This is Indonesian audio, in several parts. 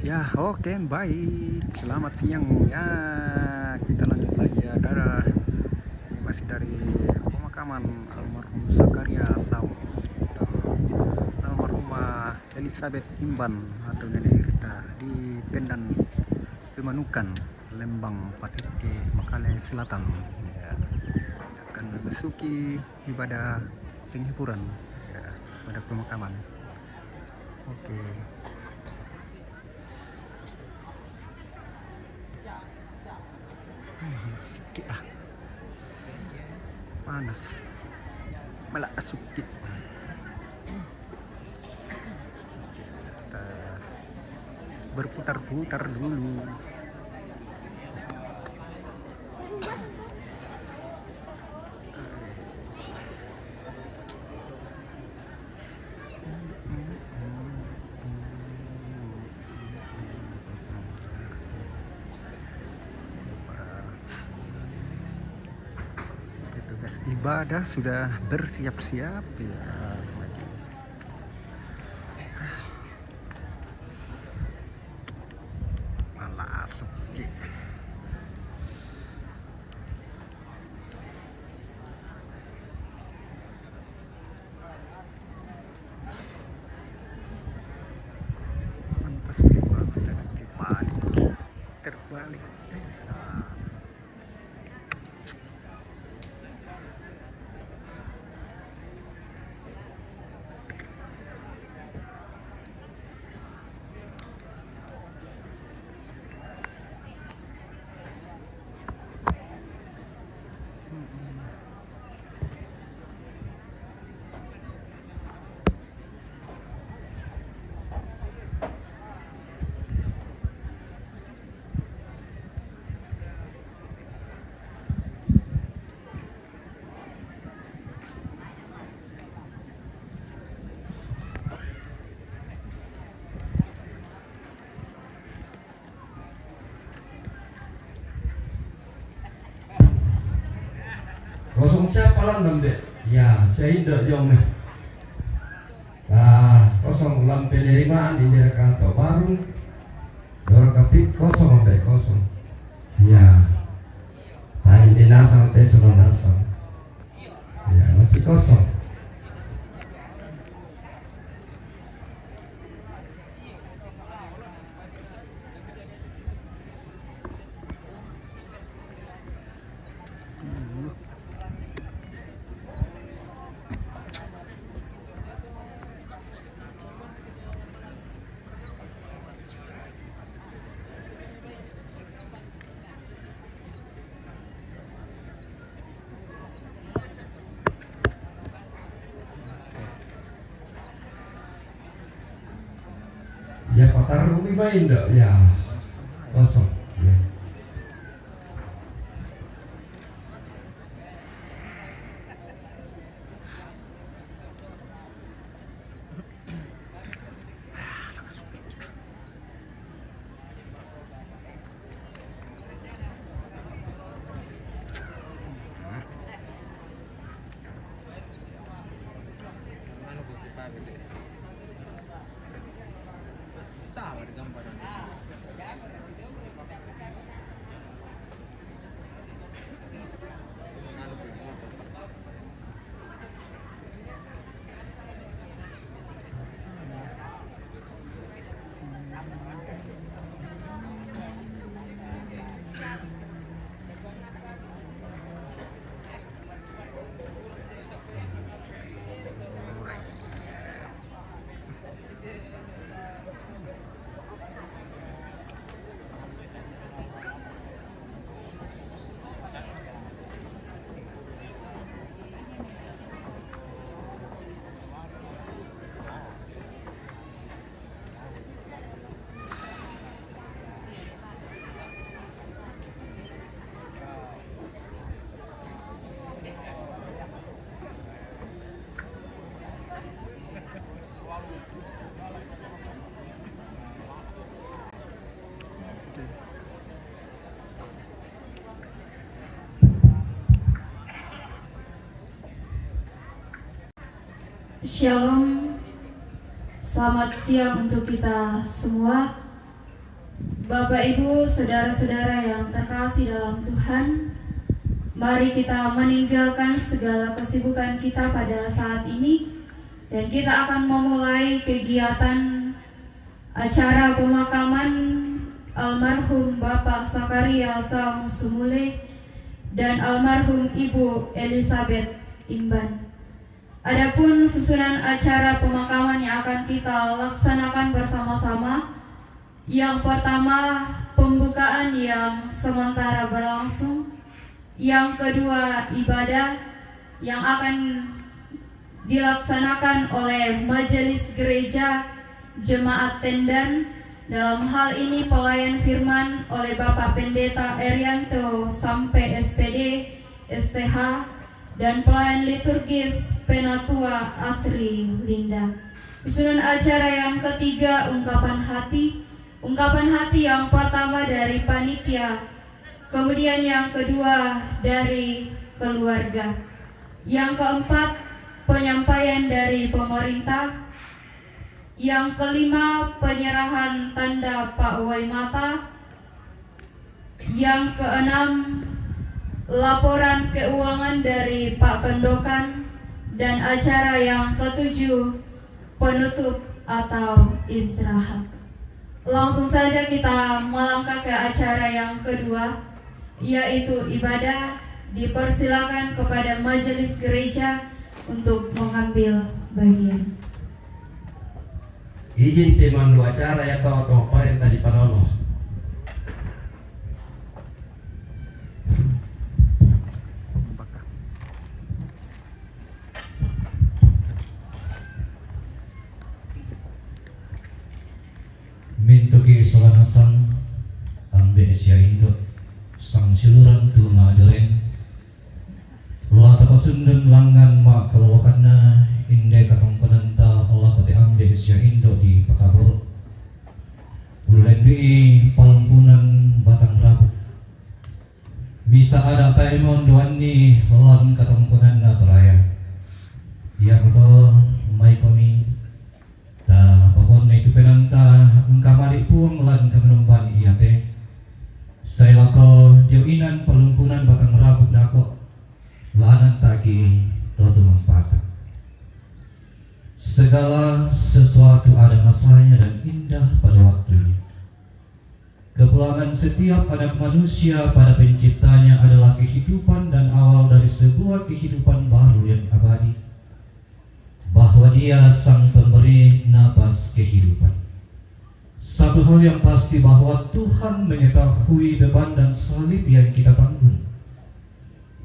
Ya, oke, baik. Selamat siang ya. Kita lanjut lagi ya. Ini masih dari pemakaman almarhum Zakaria Saum dan almarhumah Elizabeth Imban atau Nenek Irta di Pendan Pemanukan, Lembang, Patike, Makale Selatan. Ya, akan memasuki ibadah penghiburan ya, pada pemakaman. Oke. Sikit panas malah asukit. Kita berputar-putar dulu. Ibadah sudah bersiap-siap ya. Malah asukit. Pantas banget dengan kebalik terbalik desa. Kosong siapa lan nambe? Ya, saya tidak jom. Nah, kosong ulang penerimaan di daerah kantor baru. Dorong kapit kosong sampai kosong. Ya, nah ini nasang teh sudah nasang. Ya, masih kosong. Ya, kotar rumi main dok. Ya, kosong. Ya. Shalom, selamat siang untuk kita semua. Bapak, Ibu, saudara-saudara yang terkasih dalam Tuhan, mari kita meninggalkan segala kesibukan kita pada saat ini dan kita akan memulai kegiatan acara pemakaman almarhum Bapak Sakaria Saung Sumule dan almarhum Ibu Elizabeth Imban. Adapun susunan acara pemakaman yang akan kita laksanakan bersama-sama, yang pertama pembukaan yang sementara berlangsung, yang kedua ibadah yang akan dilaksanakan oleh majelis gereja jemaat Tendan. Dalam hal ini pelayan firman oleh Bapak Pendeta Erianto sampai SPD, STH, dan pelayan liturgis Penatua Asri Linda. Susunan acara yang ketiga ungkapan hati. Ungkapan hati yang pertama dari panitia, kemudian yang kedua dari keluarga. Yang keempat penyampaian dari pemerintah. Yang kelima penyerahan tanda Pak Waimata. Yang keenam laporan keuangan dari Pak Pendokan, dan acara yang ketujuh penutup atau istirahat. Langsung saja kita melangkah ke acara yang kedua, yaitu ibadah. Dipersilakan kepada majelis gereja untuk mengambil bagian. Izin pemandu acara ya atau perintah di Panoloh. Mintoki solanasan ang Indonesia Indo sang siluran tu maderen loa tapasundan langan ma kalwakanna indai katong penanta Allah kati ang Indonesia Indo di Pakabor ulen bi palungkunan batang rabu bisa ada taimon doan ni lan katong penanda teraya ya betul mai kami ta pokon itu penanta kamari puang lan kamenumban iya teh saya lako joinan pelumpunan batang rabu dako lanan taki toto mempata. Segala sesuatu ada masanya dan indah pada waktunya. Kepulangan setiap anak manusia pada penciptanya adalah kehidupan dan awal dari sebuah kehidupan baru yang abadi, bahwa dia sang pemberi nafas kehidupan. Satu hal yang pasti bahwa Tuhan mengetahui beban dan salib yang kita tanggung.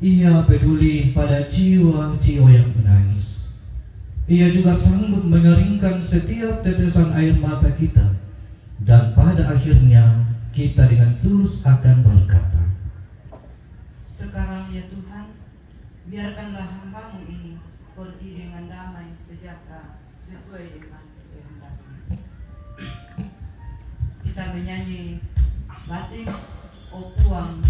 Ia peduli pada jiwa-jiwa yang menangis. Ia juga sanggup mengeringkan setiap tetesan air mata kita. Dan pada akhirnya kita dengan tulus akan berkata, sekarang ya Tuhan, biarkanlah hamba-Mu ini pergi dengan damai sejahtera sesuai dengan kehendak-Mu. Kita menyanyi batik Opuang.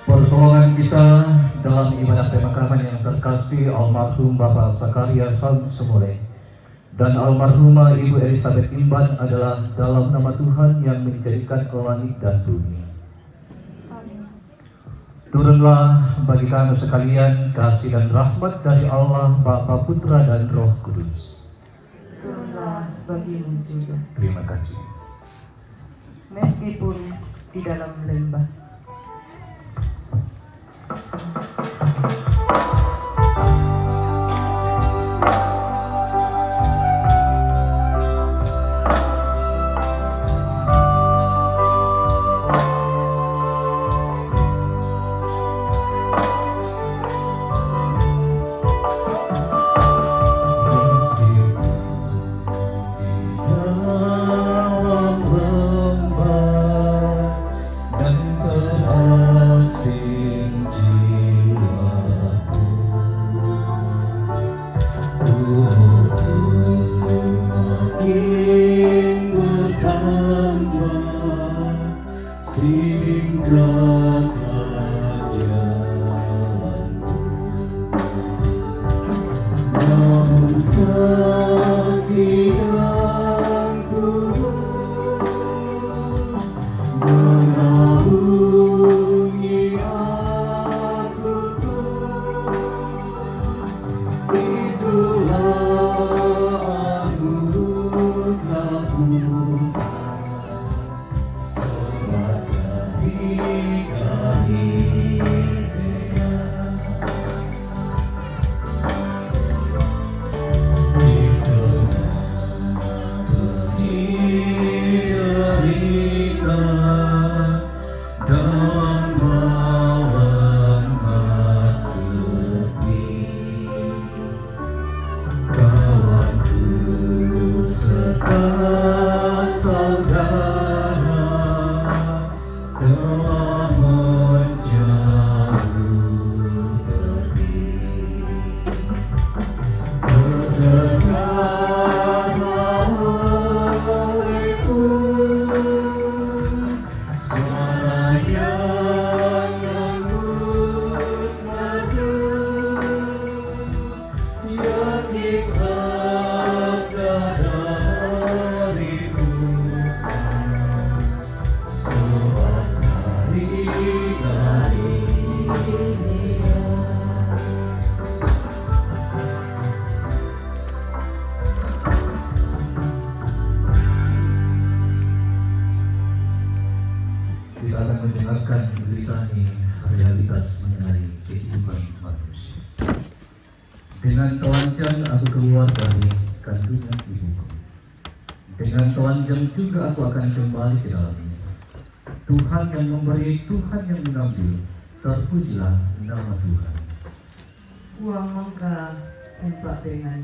Pertolongan kita dalam ibadah pemakaman yang terkasih almarhum Bapak Zakaria Semule dan almarhumah Ibu Elizabeth Imban adalah dalam nama Tuhan yang menjadikan langit dan bumi. Turunlah bagi kami sekalian kasih dan rahmat dari Allah Bapa, Putra dan Roh Kudus. Turunlah bagimu juga, Terima kasih. meskipun di dalam lembah. Dan terasing jiwa manusia. Dengan telanjang aku keluar dari kandungan ibuku. Dengan telanjang juga aku akan kembali ke dalamnya. Tuhan yang memberi, Tuhan yang mengambil, terpujilah nama Tuhan. Uang mangga empat dengan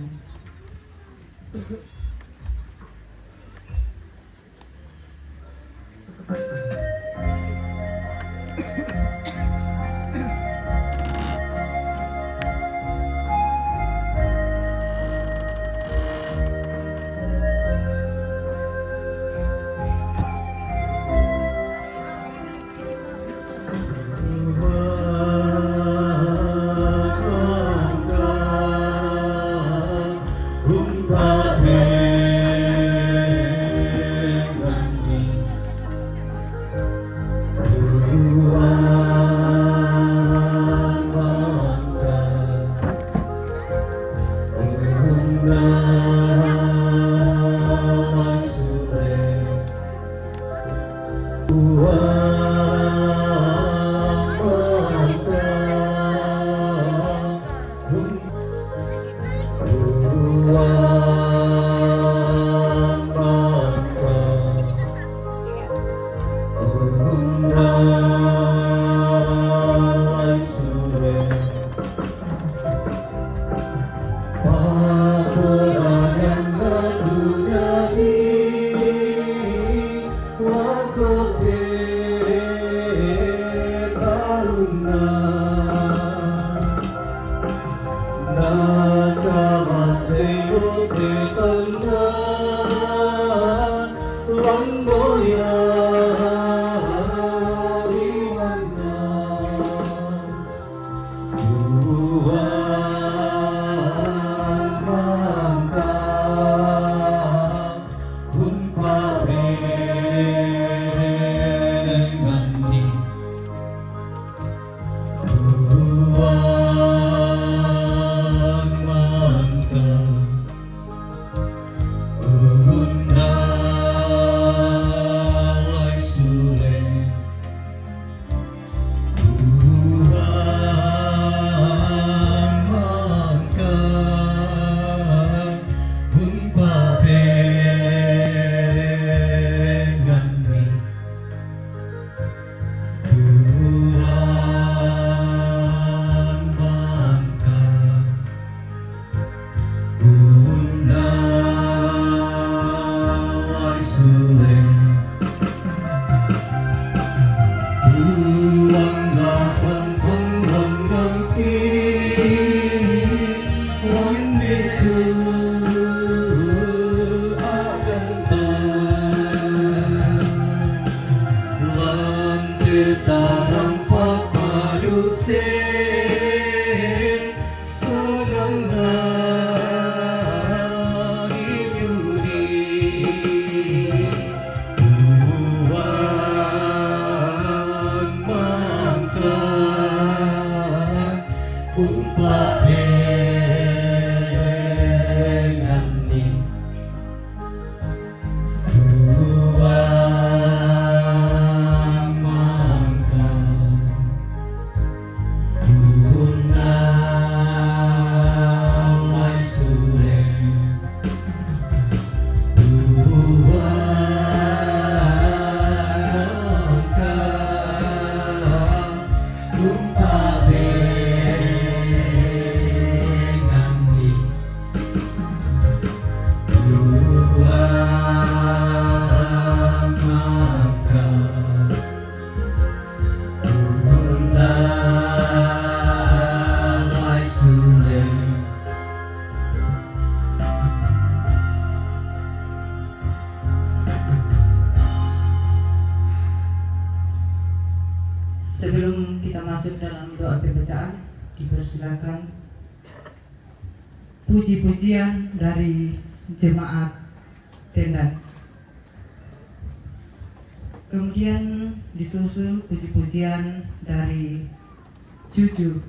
sebelum kita masuk dalam doa pembacaan, dipersilakan puji-pujian dari jemaat Tendan. Kemudian disusul puji-pujian dari cucu.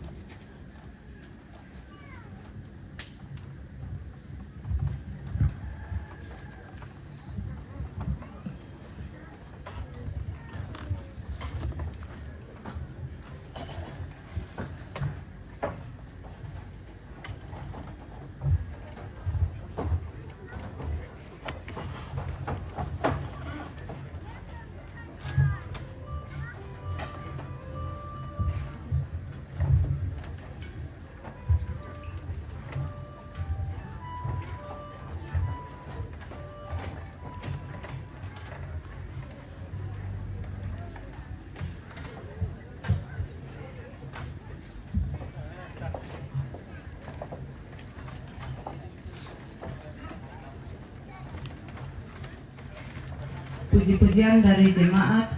puji-pujian dari jemaat.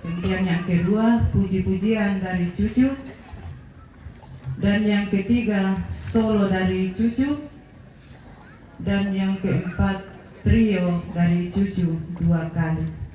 Kemudian yang kedua, puji-pujian dari cucu. Dan yang ketiga, solo dari cucu. Dan yang keempat, trio dari cucu 2 kali.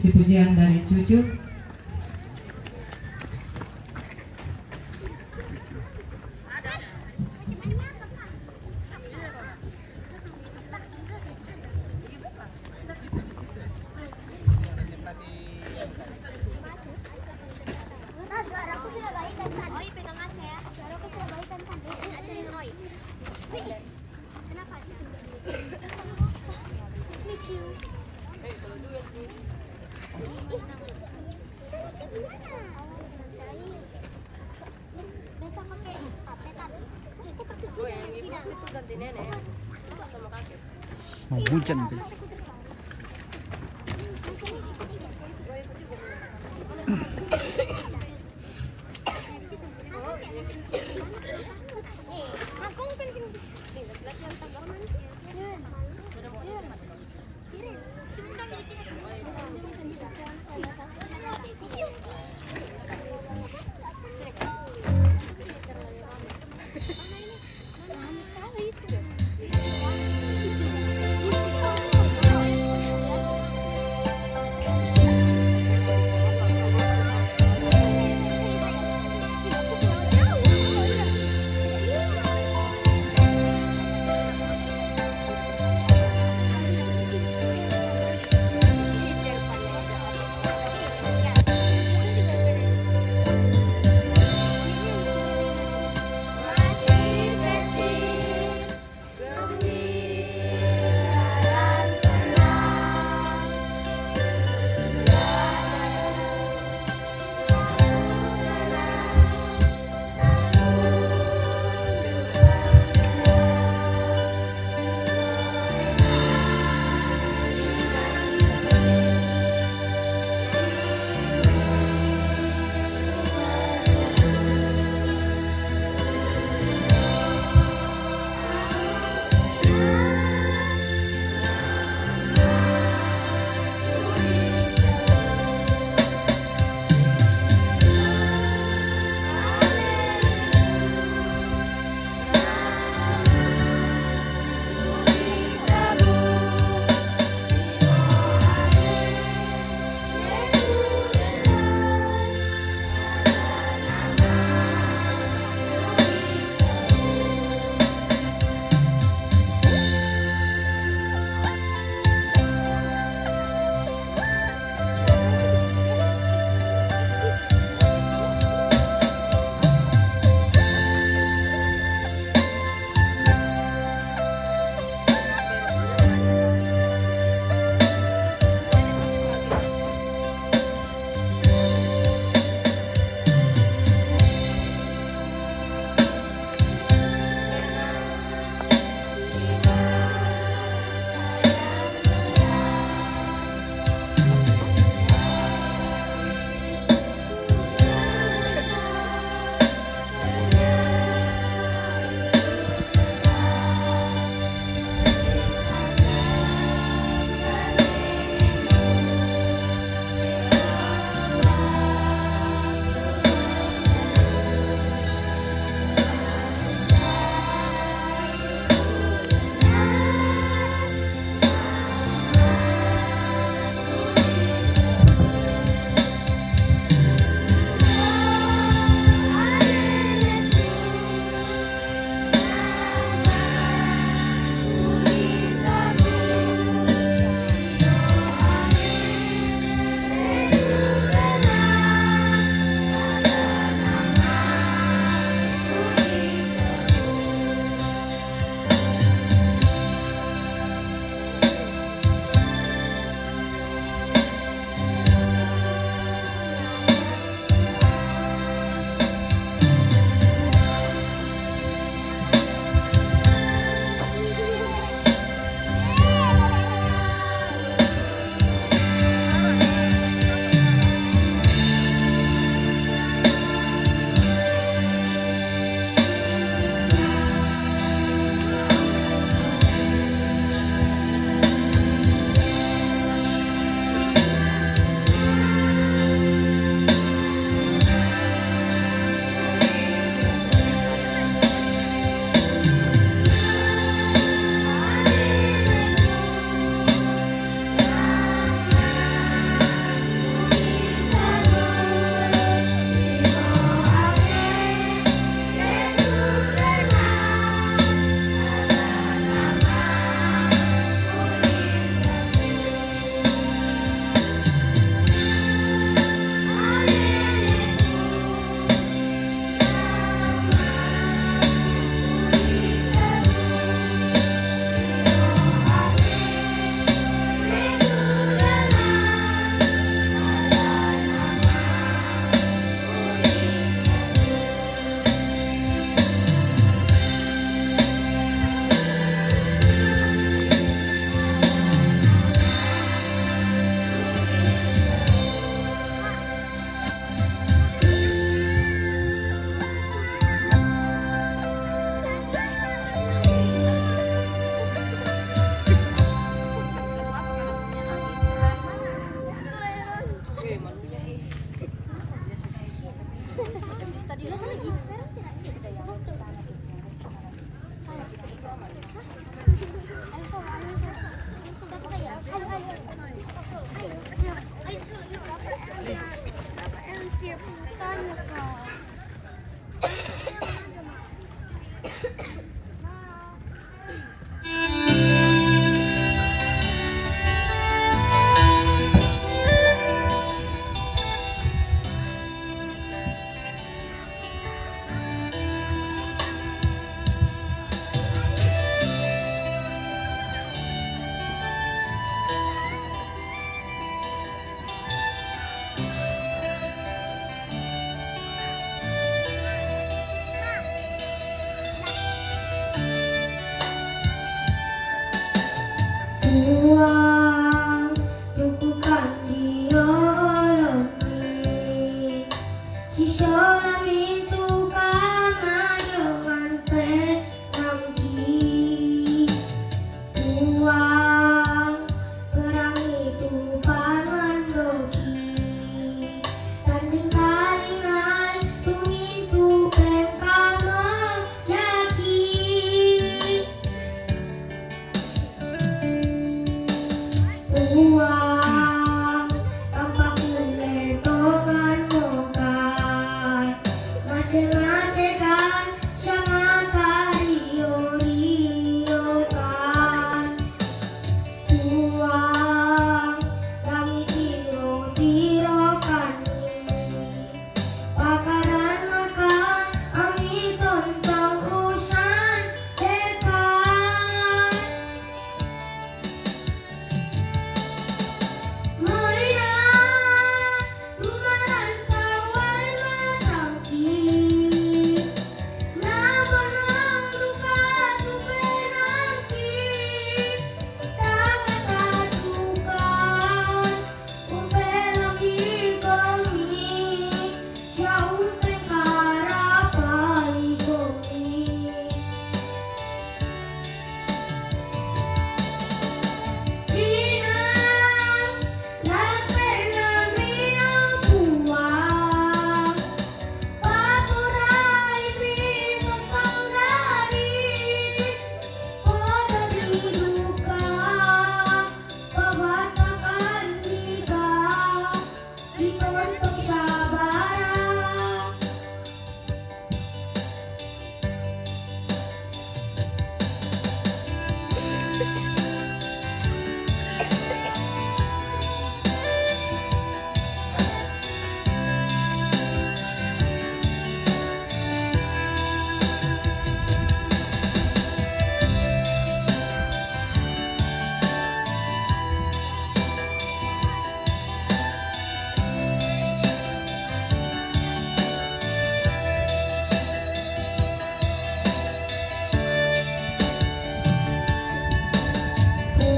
puji-pujian dari cucu. Mau hujan guys.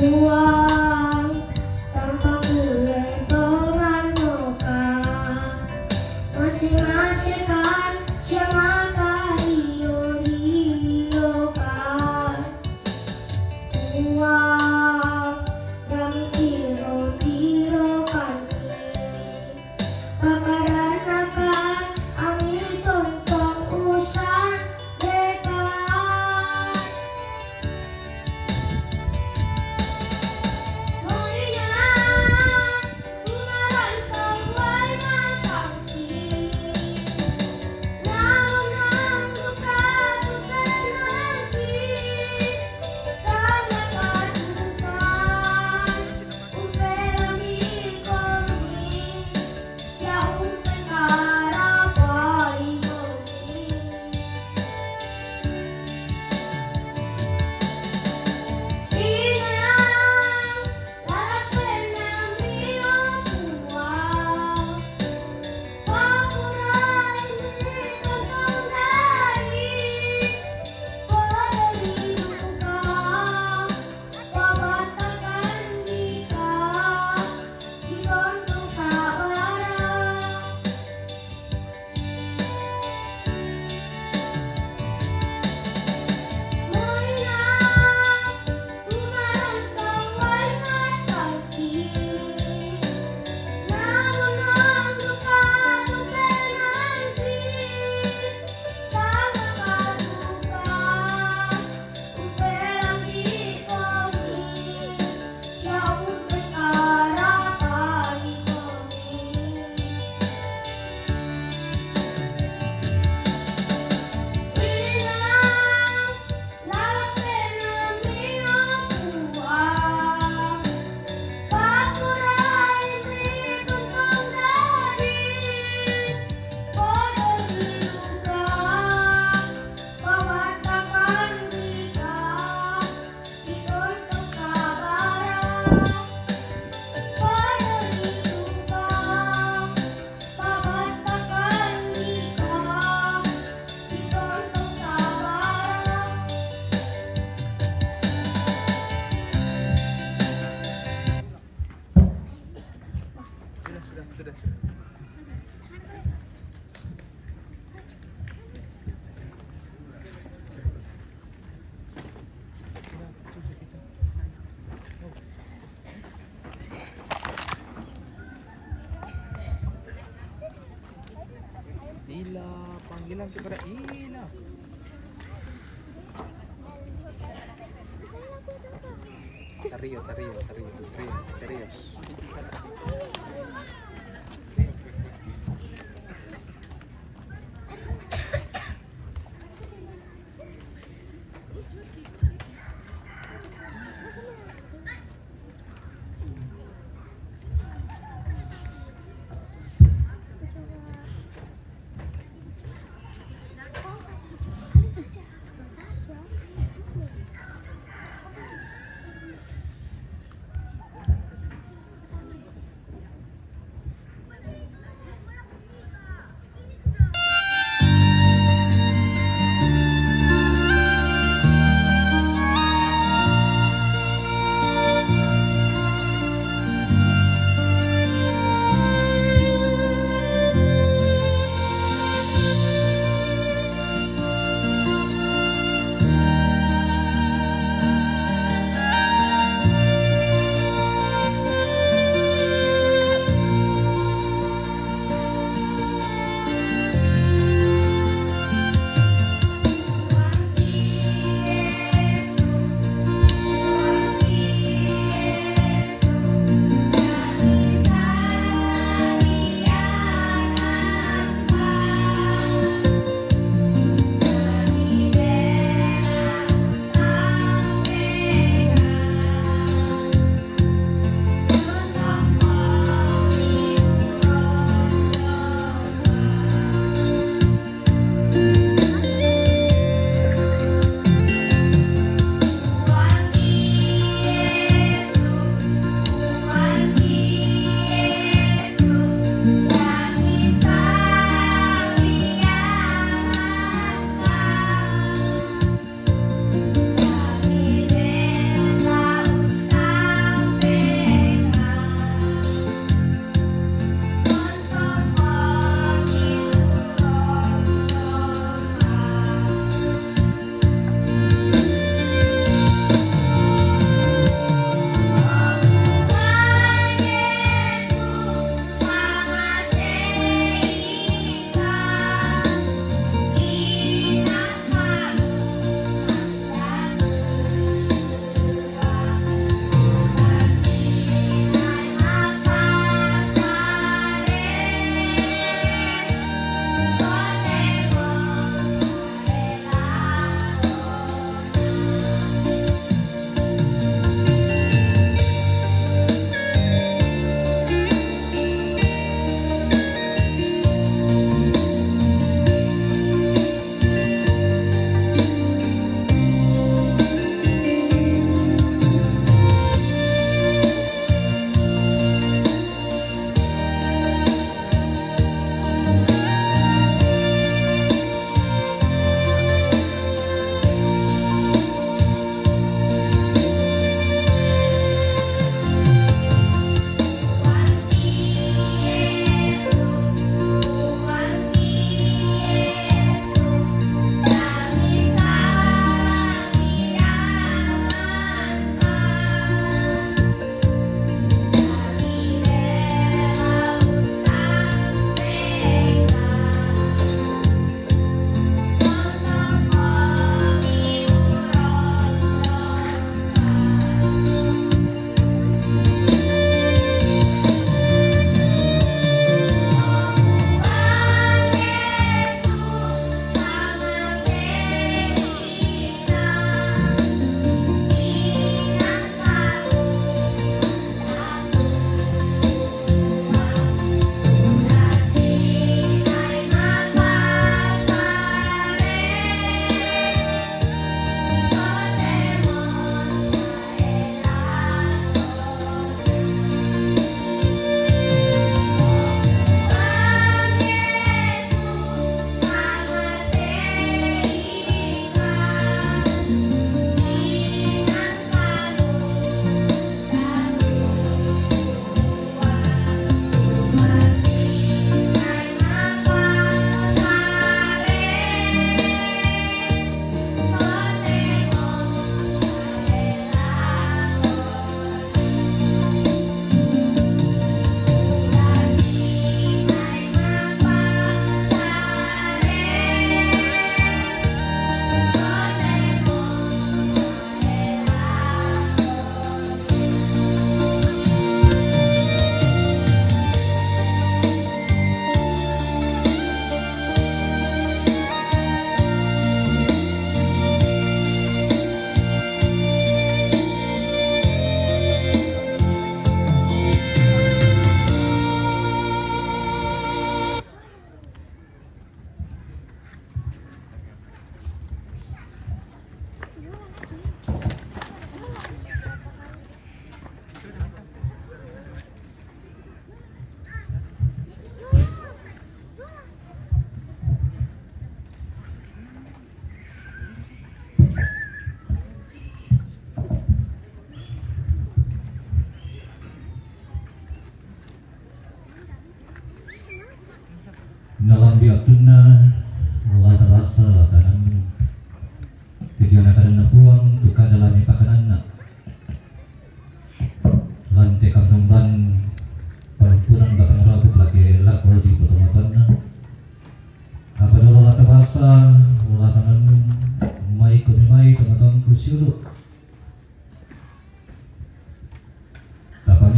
Buang tanpa kule toran muka masing-masing kan siapa kario kan buang kami tiro kami bakaran akan ami tontong usan dekat Sudah. Ila, panggilan kepada Ila. Tario.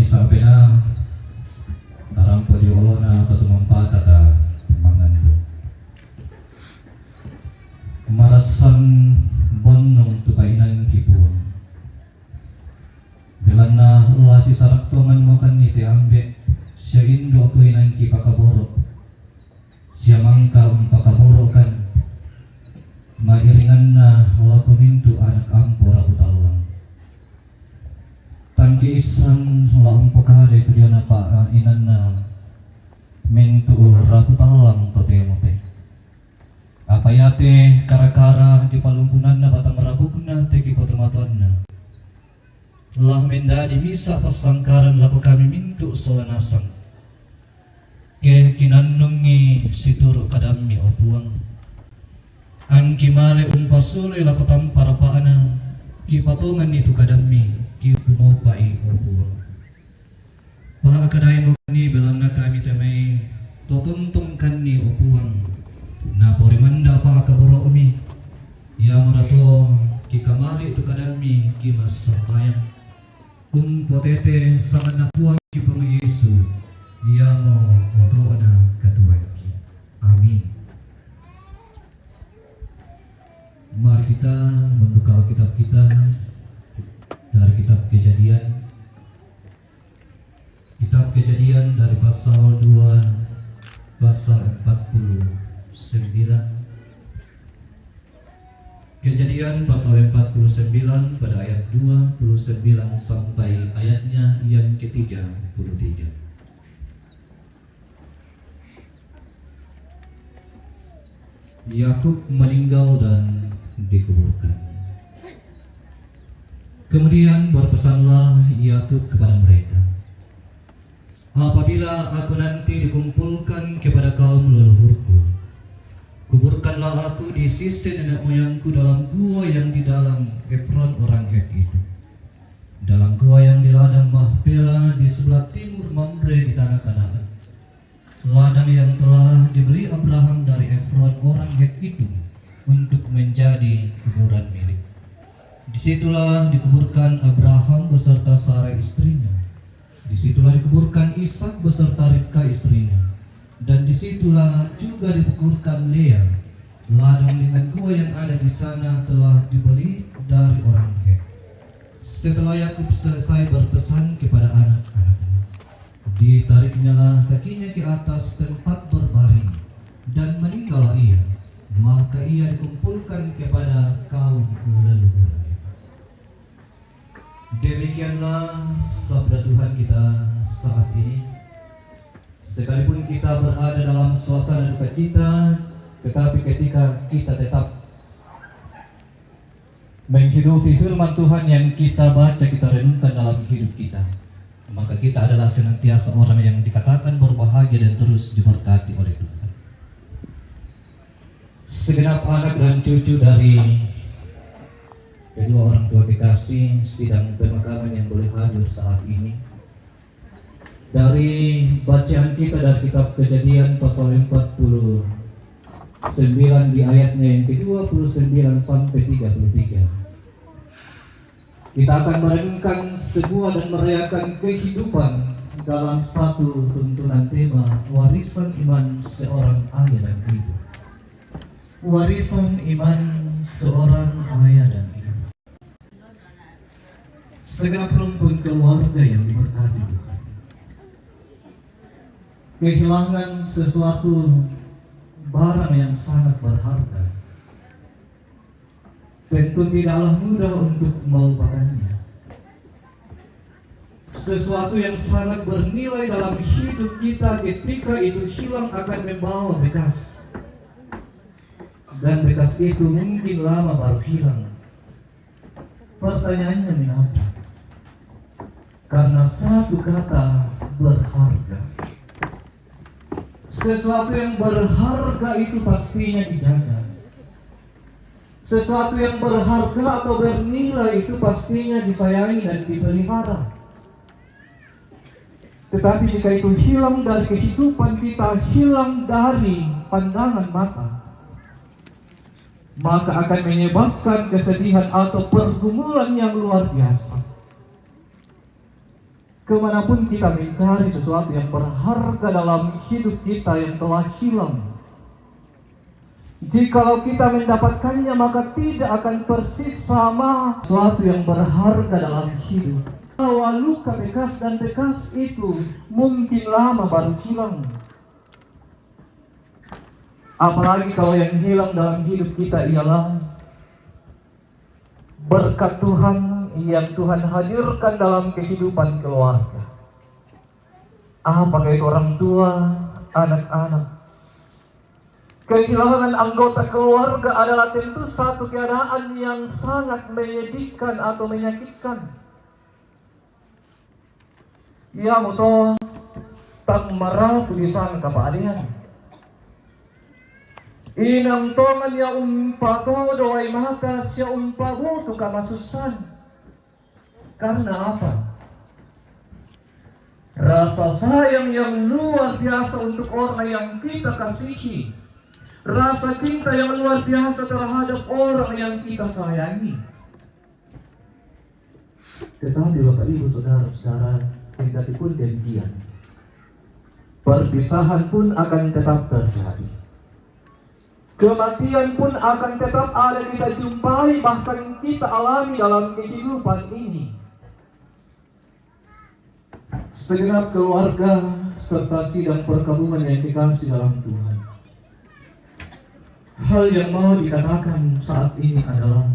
sabena tarampo di olona patumampa kata mangan marasan bonong tupainan kipuang belana lasi sarak tongan makan ni te ambek siya indo ako inan ki pakaboro siya mangka pakaboro kan mairingan na wala kumintu anak ampo rabutalang tangki isang laong pakade itu dia napa inan na mintu rabutalang to te mo pe apa yate kara-kara di palumpunan na batang rabuk na te ki potomatuan na lah mendadi misa pasangkaran laku kami mintu solanasang ke kinanungi situru kadami opuang ang kimale umpasule laku tampar paana ki patungan itu kadami ki kumopai opuang pala kadai mo ni belang na kami temay totuntungkan ni opuang na porimanda pa kaburo umi ya murato ki kamari itu kadami ki masapayang potete sangat napuang ki pang Yesu dia mo oto na katuan ki amin. Mari kita membuka Alkitab kita dari kitab Kejadian dari pasal 2 pasal 49. Kejadian pasal 49 pada ayat 29 sampai ayatnya yang ke-33. Yakub meninggal dan dikuburkan. Kemudian berpesanlah Yakub kepada mereka, apabila aku nanti dikumpulkan kepada kaum leluhurku, kuburkanlah aku di sisi nenek moyangku dalam gua yang di dalam Efron orang Het itu, dalam gua yang di ladang Mahpela di sebelah timur Mamre di tanah Kanaan, ladang yang telah dibeli Abraham dari Efron orang Het itu untuk menjadi kuburan milik. Disitulah dikuburkan Abraham beserta Sarah istrinya, disitulah dikuburkan Ishak beserta Ribka istrinya, dan disitulah juga dikuburkan Lea. Ladang dengan gua yang ada di sana telah dibeli dari orang Het. Setelah Yakub selesai berpesan kepada anak-anaknya, ditariknyalah kakinya ke atas tempat berbaring dan meninggallah ia. Maka ia dikumpulkan kepada kaum leluhurnya. Demikianlah sabda Tuhan kita saat ini. Sekalipun kita berada dalam suasana duka cita, tetapi ketika kita tetap menghidupi firman Tuhan yang kita baca, kita renungkan dalam hidup kita, maka kita adalah senantiasa orang yang dikatakan berbahagia dan terus diberkati oleh Tuhan. Segenap anak dan cucu dari kedua orang tua kekasih sidang pemakaman yang boleh hadir saat ini, dari bacaan kita dari kitab Kejadian pasal 49 di ayatnya yang ke-29 sampai 33, kita akan merenungkan sebuah dan merayakan kehidupan dalam satu tuntunan tema warisan iman seorang ayah dan ibu. Warisan iman seorang ayah dan ibu. Segenap rumpun keluarga yang diberkati Tuhan, kehilangan sesuatu barang yang sangat berharga tentu tidaklah mudah untuk melupakannya. Sesuatu yang sangat bernilai dalam hidup kita ketika itu hilang akan membawa bekas, dan bekas itu mungkin lama baru hilang. Pertanyaannya mengapa? Karena satu kata berharga. Sesuatu yang berharga itu pastinya dijaga. Sesuatu yang berharga atau bernilai itu pastinya disayangi dan dipelihara. Tetapi jika itu hilang dari kehidupan kita, hilang dari pandangan mata, maka akan menyebabkan kesedihan atau pergumulan yang luar biasa. Kemanapun kita mencari sesuatu yang berharga dalam hidup kita yang telah hilang, jikalau kita mendapatkannya maka tidak akan persis sama sesuatu yang berharga dalam hidup. Bahwa luka bekas dan bekas itu mungkin lama baru hilang. Apalagi kalau yang hilang dalam hidup kita ialah berkat Tuhan yang Tuhan hadirkan dalam kehidupan keluarga. Apakah itu orang tua, anak-anak. Kehilangan anggota keluarga adalah tentu satu keadaan yang sangat menyedihkan atau menyakitkan. Ya muto tak marah tulisan kapadian. Inang tongan ya umpato doai mata siya umpago tu kamasusan. Karena apa? Rasa sayang yang luar biasa untuk orang yang kita kasihi. Rasa cinta yang luar biasa terhadap orang yang kita sayangi. Tetapi Bapak Ibu Saudara-saudara, kendati pun demikian, perpisahan pun akan tetap terjadi. Kematian pun akan tetap ada kita jumpai, bahkan kita alami dalam kehidupan ini. Segenap keluarga serta sidang perkabungan yang dikasih dalam Tuhan, hal yang mau dikatakan saat ini adalah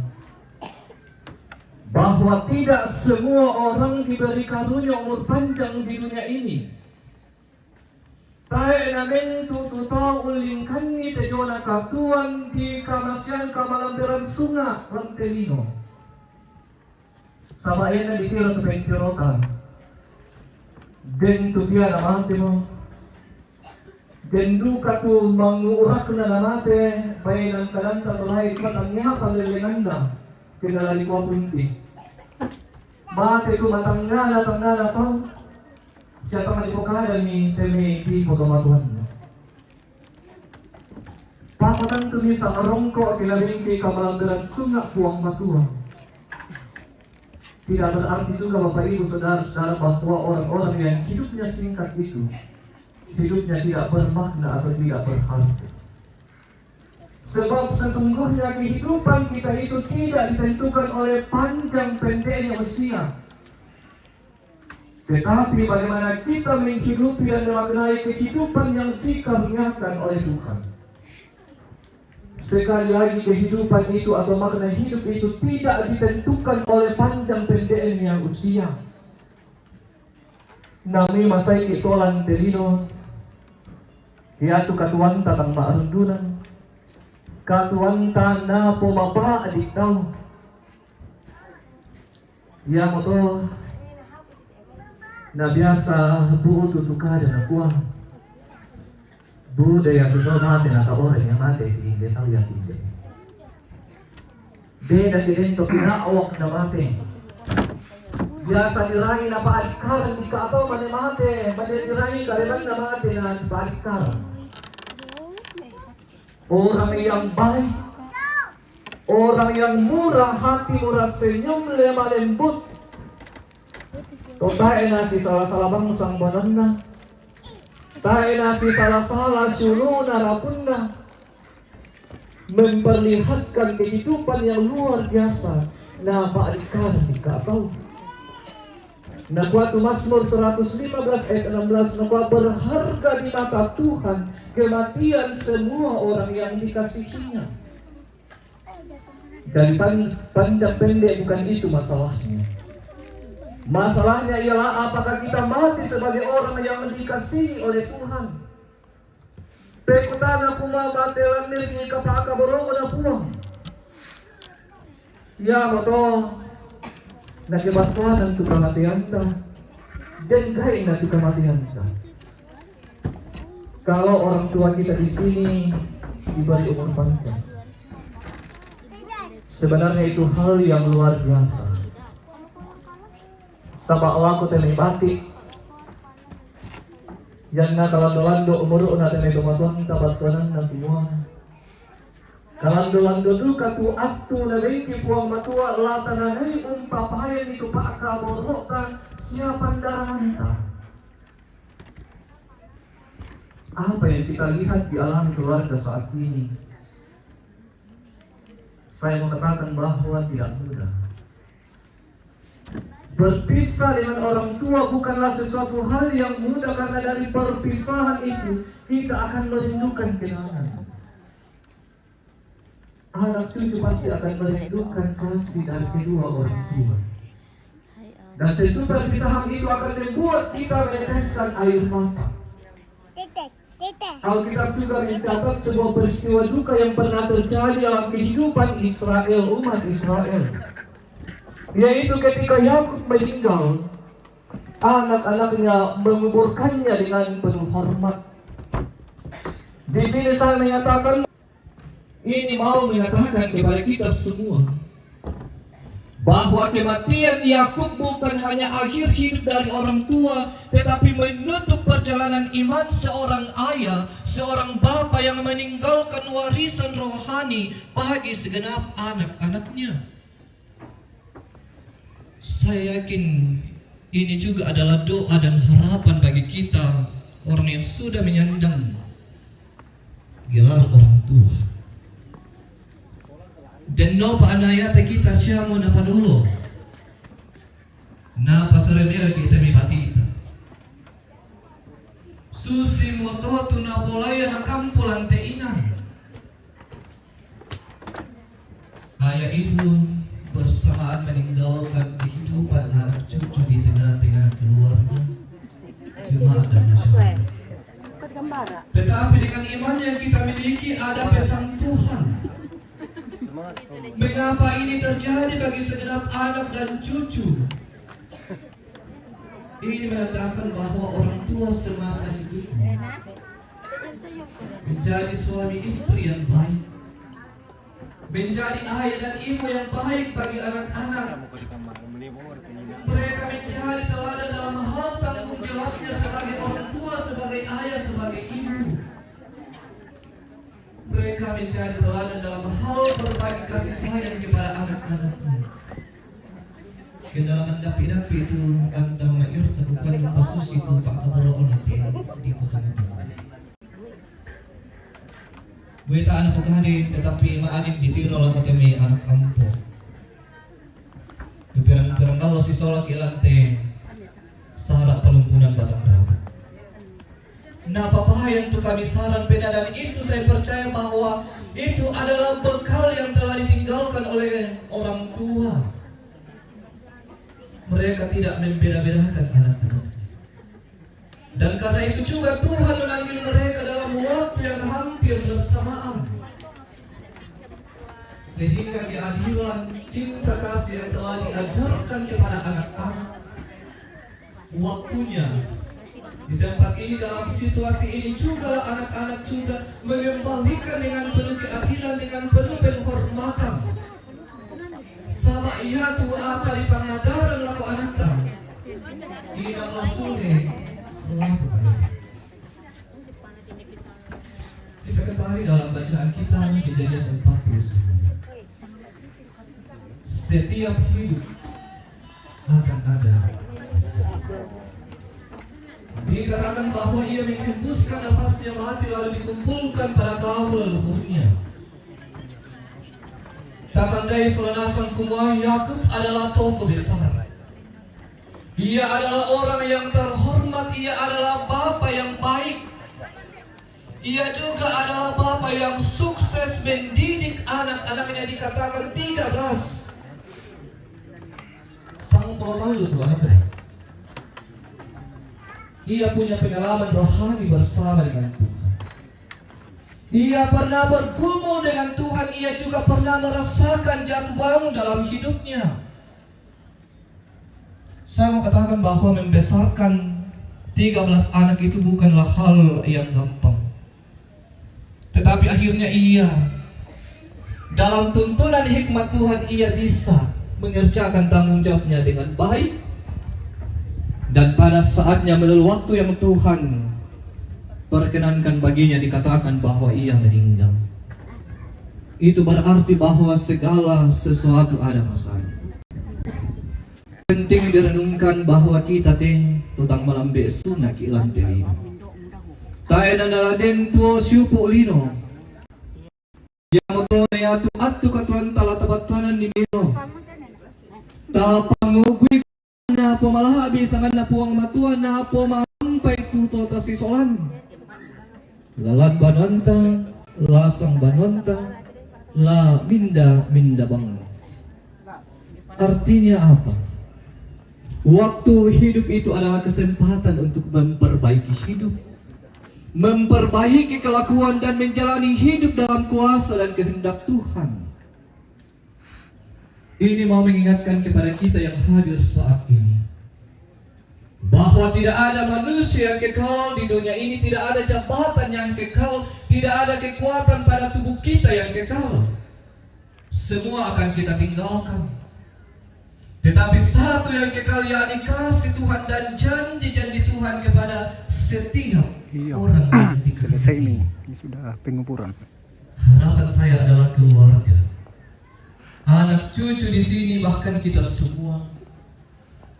bahwa tidak semua orang diberi karunia umur panjang di dunia ini. Tae namen tututau ulingkan ni tejona katuan di kamasian kamalamberan sunga lantelino. Sama ena ditiro tupengkirokan. Den tupia namante mo. Den duka tu manguurak na namate bayan ang kalanta tulay matangnya panglelenanda kinalali ko punti. Mate ko matanggala to. Siya ka malipokada ni teme di pagkamatuhan mo. Pakatan tumi sa arongko at kilabing kay kamalandaran sunga puang matuang. Tidak berarti juga Bapak Ibu Saudara-saudara bahwa orang-orang yang hidupnya singkat itu hidupnya tidak bermakna atau tidak berharga. Sebab sesungguhnya kehidupan kita itu tidak ditentukan oleh panjang pendeknya usia, tetapi bagaimana kita menghidupi dan memaknai kehidupan yang dikaruniakan oleh Tuhan. Sekali lagi kehidupan itu atau makna hidup itu tidak ditentukan oleh panjang pendeknya usia. Nami masai kitolan terino, yaitu katuan tatang maarundunan, katuan na pumapa adik tau. Ya moto na biasa buo tutuka dan akuang. Budaya kuno mati na orang yang mati hindi tahu yang hindi. De na dinento kinaawak na mati. Biasa dirahi na paadikaran di ka atau mani mati, dirahi kaliman na mati na paadikaran. Orang yang baik, orang yang murah hati, murah senyum, lemah lembut. Totae na si salah-salah bangsang banana. Tae na si salah-salah sulu narapunda. Memperlihatkan kehidupan yang luar biasa. Na paadikaran di ka atau. Nakuha tu Mazmur 115 ayat 16, nakuha berharga di mata Tuhan kematian semua orang yang dikasihinya. Dan panjang pendek bukan itu masalahnya. Masalahnya ialah apakah kita mati sebagai orang yang dikasihi oleh Tuhan. Pekutana kuma matelan milik kapaka borong na puang. Ya moto nakibatuan untuk kematian ta, dan gain na kematian ta. Kalau orang tua kita di sini diberi umur panjang, sebenarnya itu hal yang luar biasa. Sama Allah ku tene batik, yang na kalando-lando umur na tene dumatuan tabatuanan na semua. Kalando-lando duka tu aktu na bengki puang matua lata na nai umpapayan iku paka borokan Siapa darah? Apa yang kita lihat di alam keluarga saat ini? Saya mau katakan bahwa tidak mudah. Berpisah dengan orang tua bukanlah sesuatu hal yang mudah, karena dari perpisahan itu kita akan merindukan kenangan. Anak cucu pasti akan merindukan kasih dari kedua orang tua. Dan tentu perpisahan itu akan membuat kita meneteskan air mata. Alkitab juga mencatat sebuah peristiwa duka yang pernah terjadi dalam kehidupan Israel, umat Israel. Yaitu ketika Yakub meninggal, anak-anaknya menguburkannya dengan penuh hormat. Di sini saya menyatakan, ini mau mengatakan kepada kita semua bahwa kematian Yakub bukan hanya akhir hidup dari orang tua, tetapi menutup perjalanan iman seorang ayah, seorang bapa yang meninggalkan warisan rohani bagi segenap anak-anaknya. Saya yakin ini juga adalah doa dan harapan bagi kita, orang yang sudah menyandang gelar orang tua. Dan nopa anayata kita siamo na padolo na pasaremera kita mipatita susi mototu na polaya na kampulan teinan. Ayah ibu bersamaan meninggalkan kehidupan anak cucu di tengah-tengah keluarga jemaat dan masyarakat. Tetapi dengan iman yang kita miliki ada pesan Tuhan. Mengapa ini terjadi bagi segenap anak dan cucu? Ini menandakan bahwa orang tua semasa hidupnya menjadi suami istri yang baik, menjadi ayah dan ibu yang baik bagi anak-anak. Mereka menjadi teladan dalam hal tanggung jawabnya sebagai orang tua, sebagai ayah, sebagai ibu. Mereka menjadi teladan dalam hal berbagi kasih sayang kepada anak-anaknya. Kedalaman dapi-dapi itu kantang mair bukan pasus itu Pak Kabolo nanti di Putaran. Weta anak pekari tetapi ma'anin ditiro lang kami anak kampo. Dupirang-pirang kalau si solak ilante sarak pelumpunan batang rawa. Nah, papahayan untuk kami saran pena, dan itu saya percaya bahwa itu adalah bekal yang telah ditinggalkan oleh orang tua. Mereka tidak membeda-bedakan anak-anak. Dan karena itu juga Tuhan memanggil mereka dalam waktu yang hampir bersamaan. Sehingga keadilan, cinta kasih yang telah diajarkan kepada anak-anak, waktunya di tempat ini, dalam situasi ini juga anak-anak juga mengembalikan dengan penuh keadilan, dengan penuh penghormatan. Sama ia tu apa di pangadaran laku anak-anak. Ini adalah sulit melakukan. Kita kembali dalam bacaan kita Kejadian 49. Setiap hidup akan ada. Dikatakan bahwa ia menghembuskan nafasnya mati lalu dikumpulkan pada kaum leluhurnya. Takandai selanasan kumai Yakub adalah tokoh besar. Ia adalah orang yang terhormat, ia adalah bapa yang baik. Ia juga adalah bapa yang sukses mendidik anak-anaknya, dikatakan 13. Sang protol itu anak. Ia punya pengalaman rohani bersama dengan Tuhan. Ia pernah bergumul dengan Tuhan. Ia juga pernah merasakan jatuh bangun dalam hidupnya. Saya mau katakan bahwa membesarkan 13 anak itu bukanlah hal yang gampang. Tetapi akhirnya ia, dalam tuntunan hikmat Tuhan, ia bisa mengerjakan tanggung jawabnya dengan baik. Dan pada saatnya melalui waktu yang Tuhan perkenankan baginya, dikatakan bahwa ia meninggal. Itu berarti bahwa segala sesuatu ada masanya. Penting direnungkan bahwa kita tutang malambe sunak ilang diri. Tayo na naraden po siupo lino. Yang mo na yato at tukatuan talatabatuanan ni Mino. Tapangugwi na po malahabi sangan na po ang matuan na po mahampay tuto ta sisolan. Lalat banonta, lasang banonta, la minda bang. Artinya apa? Waktu hidup itu adalah kesempatan untuk memperbaiki hidup, memperbaiki kelakuan dan menjalani hidup dalam kuasa dan kehendak Tuhan. Ini mau mengingatkan kepada kita yang hadir saat ini bahwa tidak ada manusia yang kekal di dunia ini, tidak ada jabatan yang kekal, tidak ada kekuatan pada tubuh kita yang kekal. Semua akan kita tinggalkan. Tetapi satu yang kekal, yakni kasih Tuhan dan janji-janji Tuhan kepada setiap orang yang Selesai dikasihi. ini sudah penguburan. Harapan saya adalah keluarga, anak cucu di sini, bahkan kita semua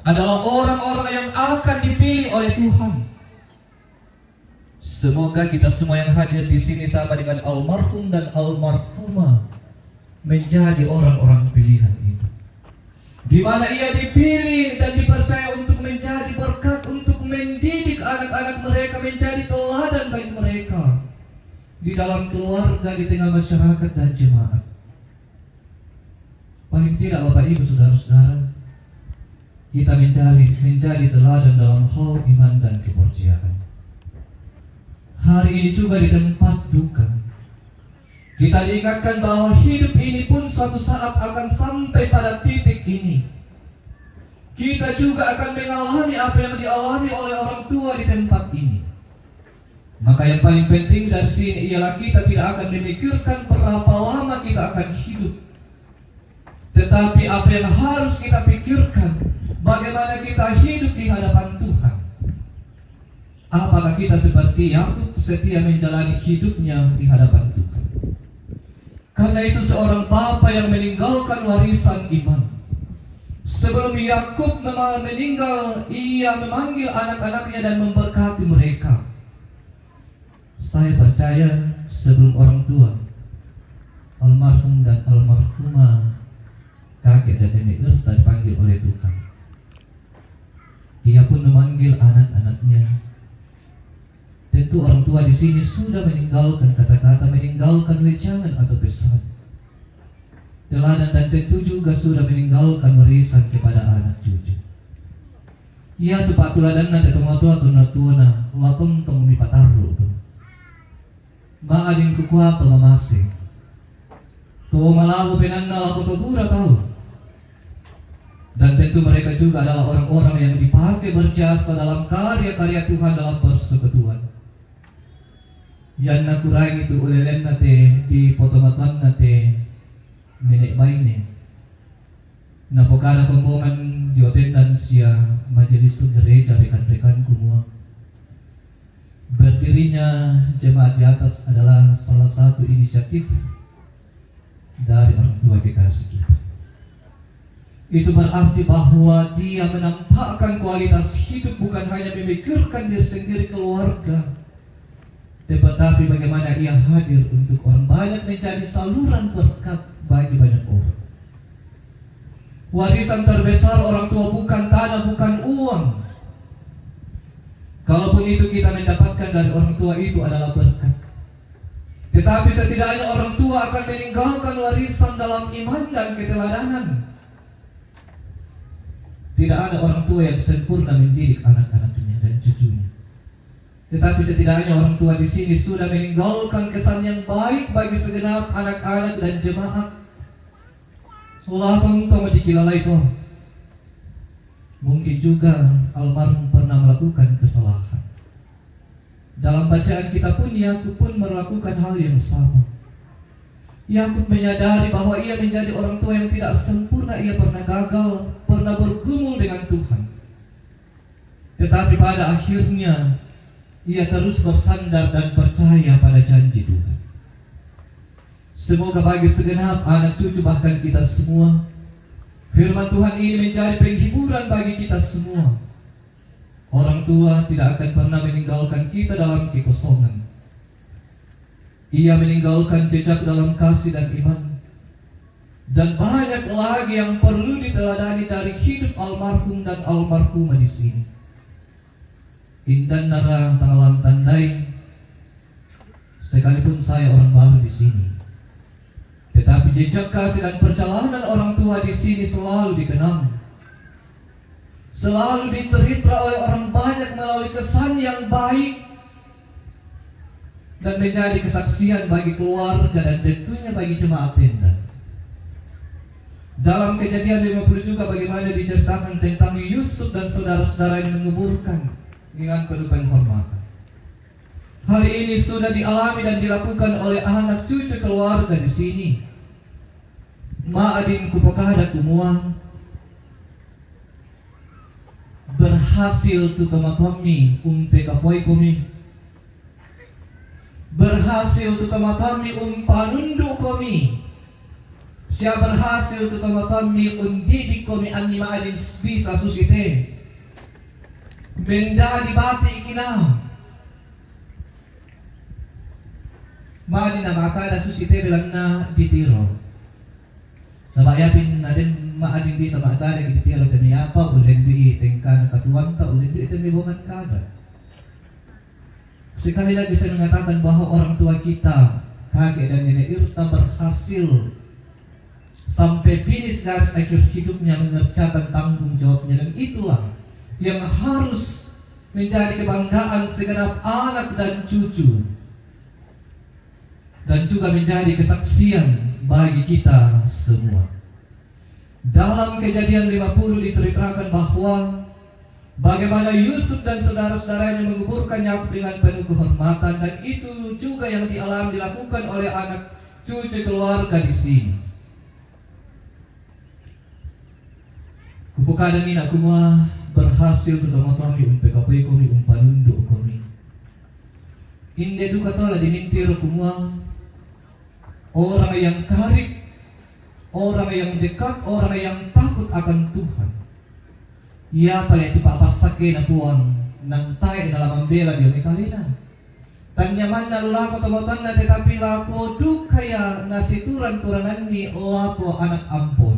adalah orang-orang yang akan dipilih oleh Tuhan. Semoga kita semua yang hadir di sini sama dengan almarhum dan almarhumah menjadi orang-orang pilihan itu, di mana ia dipilih dan dipercaya untuk menjadi berkat, untuk mendidik anak-anak mereka menjadi teladan bagi mereka di dalam keluarga, di tengah masyarakat dan jemaat. Paling tidak Bapak Ibu Saudara-saudara, kita menjadi teladan dalam hal iman dan kepercayaan. Hari ini juga di tempat duka, kita diingatkan bahwa hidup ini pun suatu saat akan sampai pada titik ini. Kita juga akan mengalami apa yang dialami oleh orang tua di tempat ini. Maka yang paling penting dari sini ialah kita tidak akan memikirkan berapa lama kita akan hidup, tetapi apa yang harus kita pikirkan, bagaimana kita hidup di hadapan Tuhan. Apakah kita seperti Yakub setia menjalani hidupnya di hadapan Tuhan? Karena itu seorang bapa yang meninggalkan warisan iman. Sebelum Yakub meninggal, ia memanggil anak-anaknya dan memberkati mereka. Saya percaya sebelum orang tua, almarhum dan almarhumah, kakek dan nenek Irta dipanggil oleh Tuhan, ia pun memanggil anak-anaknya. Tentu orang tua di sini sudah meninggalkan kata-kata, meninggalkan wejangan atau pesan, teladan, dan tentu juga sudah meninggalkan warisan kepada anak cucu. Ia tu patuladan na tetong tua tu natuna, latong tong mipataru tu. Maadin kukuha to mamase. To malabu penanna lako to pura tahu. Dan tentu mereka juga adalah orang-orang yang dipakai berjasa dalam karya-karya Tuhan dalam persekutuan. Yang nakurai itu ulelen nate di potomatan nate nenek baine. Napokana pemboman di attendance ya majelis gereja rekan-rekan kumua. Berdirinya jemaat di atas adalah salah satu inisiatif dari orang tua kekasih kita. Itu berarti bahwa dia menampakkan kualitas hidup bukan hanya memikirkan diri sendiri keluarga, tetapi bagaimana ia hadir untuk orang banyak, menjadi saluran berkat bagi banyak orang. Warisan terbesar orang tua bukan tanah, bukan uang. Kalaupun itu kita mendapatkan dari orang tua, itu adalah berkat. Tetapi setidaknya orang tua akan meninggalkan warisan dalam iman dan keteladanan. Tidak ada orang tua yang sempurna mendidik anak-anaknya dan cucunya. Tetapi setidaknya orang tua di sini sudah meninggalkan kesan yang baik bagi segenap anak-anak dan jemaat. Allah tong dikilalai itu. Mungkin juga almarhum pernah melakukan kesalahan. Dalam bacaan kita pun Yakub pun melakukan hal yang sama. Yakub menyadari bahwa ia menjadi orang tua yang tidak sempurna. Ia pernah gagal, pernah bergumul dengan Tuhan. Tetapi pada akhirnya ia terus bersandar dan percaya pada janji Tuhan. Semoga bagi segenap anak cucu bahkan kita semua, Firman Tuhan ini menjadi penghiburan bagi kita semua. Orang tua tidak akan pernah meninggalkan kita dalam kekosongan. Ia meninggalkan jejak dalam kasih dan iman. Dan banyak lagi yang perlu diteladani dari hidup almarhum dan almarhumah di sini. Indan nara tangalang tandai, sekalipun saya orang baru di sini, tetapi jejak kasih dan perjalanan orang tua di sini selalu dikenang, selalu diterima oleh orang banyak melalui kesan yang baik dan menjadi kesaksian bagi keluarga dan tentunya bagi jemaat tenda. Dalam Kejadian 50 juga bagaimana diceritakan tentang Yusuf dan saudara-saudara yang menguburkan dengan penuh penghormatan. Hal ini sudah dialami dan dilakukan oleh anak cucu keluarga di sini. Maadin kupakada kumuang berhasil tu kami umpe kapoi kami, berhasil tu kami panundu kami. Siya berhasil tu kami undidik kami ani maadin bisa susite. Benda di bati kina maadin na makada susite bilang na ditiro. Sabayapin na din maadin bisa makada ditiro kami apa ulen di tengkan katuan ta ulen di temibongan kada. Sekali lagi saya mengatakan bahwa orang tua kita kakek dan nenek Irta berhasil sampai finish garis akhir hidupnya mengerjakan tanggung jawabnya, dan itulah yang harus menjadi kebanggaan segenap anak dan cucu, dan juga menjadi kesaksian bagi kita semua. Dalam Kejadian 50 diceritakan bahwa bagaimana Yusuf dan saudara-saudaranya menguburkannya dengan penuh kehormatan, dan itu juga yang dilakukan oleh anak cucu keluarga di sini. Kupukada mina kumua berhasil tutamatomi PKP kami panundu kami. Inde duka tola dinintir kumua orang yang karib, orang yang dekat, orang yang takut akan Tuhan. Ia pada itu papasake na tuang nang tay dalam membela dia mikalina. Dan nyaman na lulako tomotan na tetapi lako du kaya nasituran-turanan ni lako anak ampun.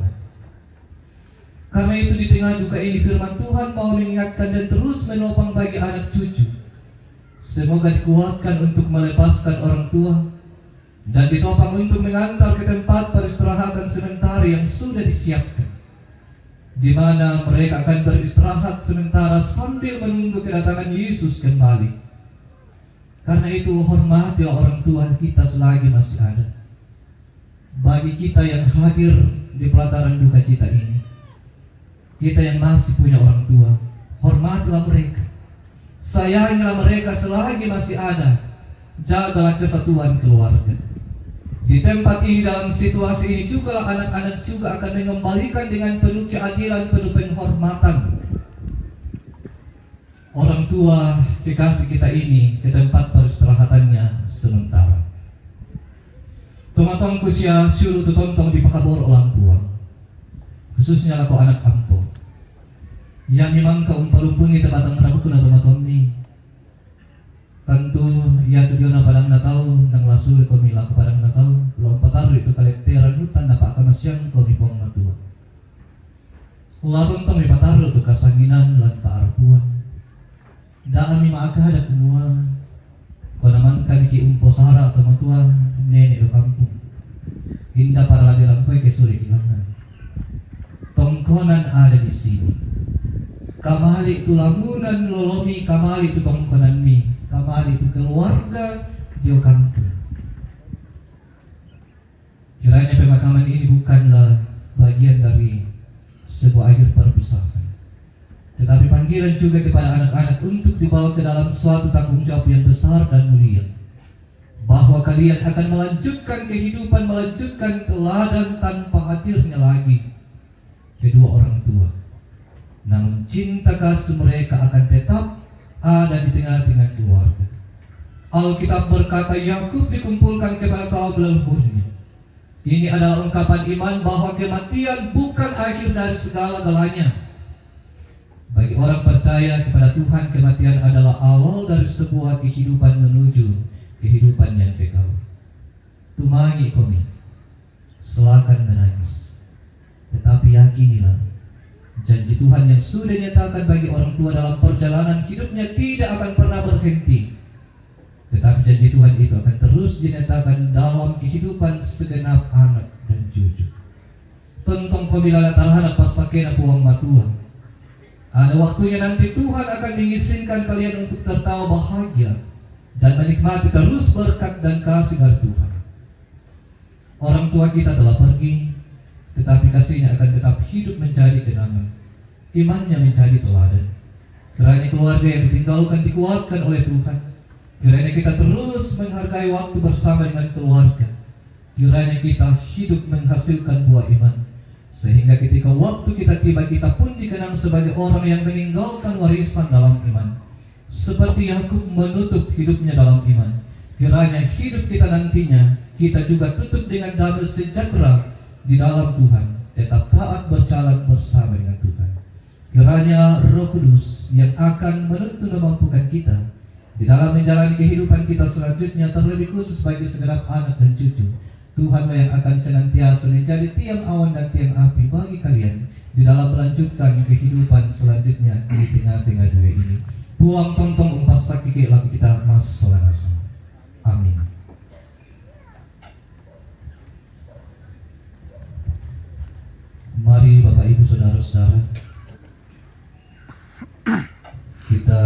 Karena itu di tengah duka ini firman Tuhan mau mengingatkan dan terus menopang bagi anak cucu. Semoga dikuatkan untuk melepaskan orang tua dan ditopang untuk mengantar ke tempat peristirahatan sementara yang sudah disiapkan, di mana mereka akan beristirahat sementara sambil menunggu kedatangan Yesus kembali. Karena itu hormatilah orang tua kita selagi masih ada. Bagi kita yang hadir di pelataran duka cita ini, kita yang masih punya orang tua, hormatilah mereka, sayangilah mereka selagi masih ada. Jagalah kesatuan keluarga. Di tempat ini, dalam situasi ini juga anak-anak juga akan mengembalikan dengan penuh keadilan, penuh penghormatan orang tua kekasih kita ini ke tempat peristirahatannya sementara. Tomatong kusia suruh tutontong di pakabor orang tua, khususnya laku anak ampo yang memang kaumpalumpungi tebatang rabuku na tomatong ni. Tentu ya tujuan na padang na tao nang lasul ko mila ko padang na tao lompataro itu kalekteran hutan na pakamasyang ko ni pong matua. Laton tong ni pataro tu kasanginan lan paarpuan. Daan mi maakada kumua ko naman kami ki umpo sara atau matua nenek do kampung. Hinda para lagi lampai ke suri kilangan. Tongkonan ada di sini. Kamali itu lamunan lolomi, kamali itu tongkonan mi, kamali itu keluarga dio kampung. Kiranya pemakaman ini bukanlah bagian dari sebuah akhir perpisahan, tetapi panggilan juga kepada anak-anak untuk dibawa ke dalam suatu tanggung jawab yang besar dan mulia, bahwa kalian akan melanjutkan kehidupan, melanjutkan teladan tanpa hadirnya lagi kedua orang tua. Namun cinta kasih mereka akan tetap ada di tengah-tengah keluarga. Alkitab berkata Yakub dikumpulkan kepada kaum leluhurnya Ini adalah ungkapan iman bahwa kematian bukan akhir dari segala-galanya. Bagi orang percaya kepada Tuhan, kematian adalah awal dari sebuah kehidupan menuju kehidupan yang kekal. Tumangi kami, silakan menangis, tetapi yakinilah, janji Tuhan yang sudah dinyatakan bagi orang tua dalam perjalanan hidupnya tidak akan pernah berhenti. Tetapi janji Tuhan itu akan terus dinyatakan dalam kehidupan segenap anak dan cucu. Tentang kobilala tarhana pasakena puang matua. Ada waktunya nanti Tuhan akan mengizinkan kalian untuk tertawa bahagia dan menikmati terus berkat dan kasih dari Tuhan. Orang tua kita telah pergi, tetapi kasihnya akan tetap hidup menjadi kenangan. Imannya menjadi teladan. Kiranya keluarga yang ditinggalkan dikuatkan oleh Tuhan. Kiranya kita terus menghargai waktu bersama dengan keluarga. Kiranya kita hidup menghasilkan buah iman, sehingga ketika waktu kita tiba, kita pun dikenang sebagai orang yang meninggalkan warisan dalam iman. Seperti Yakub menutup hidupnya dalam iman, kiranya hidup kita nantinya kita juga tutup dengan damai sejahtera di dalam Tuhan, tetap taat berjalan bersama dengan Tuhan. Kiranya Roh Kudus yang akan menuntun dan memampukan kita di dalam menjalani kehidupan kita selanjutnya, terlebih khusus bagi segenap anak dan cucu. Tuhanlah yang akan senantiasa menjadi tiang awan dan tiang api bagi kalian di dalam melanjutkan kehidupan selanjutnya di tengah-tengah dunia ini. Buang tontong umpas sakit lagu kita mas solanasa. Amin. Mari Bapak Ibu Saudara-saudara, kita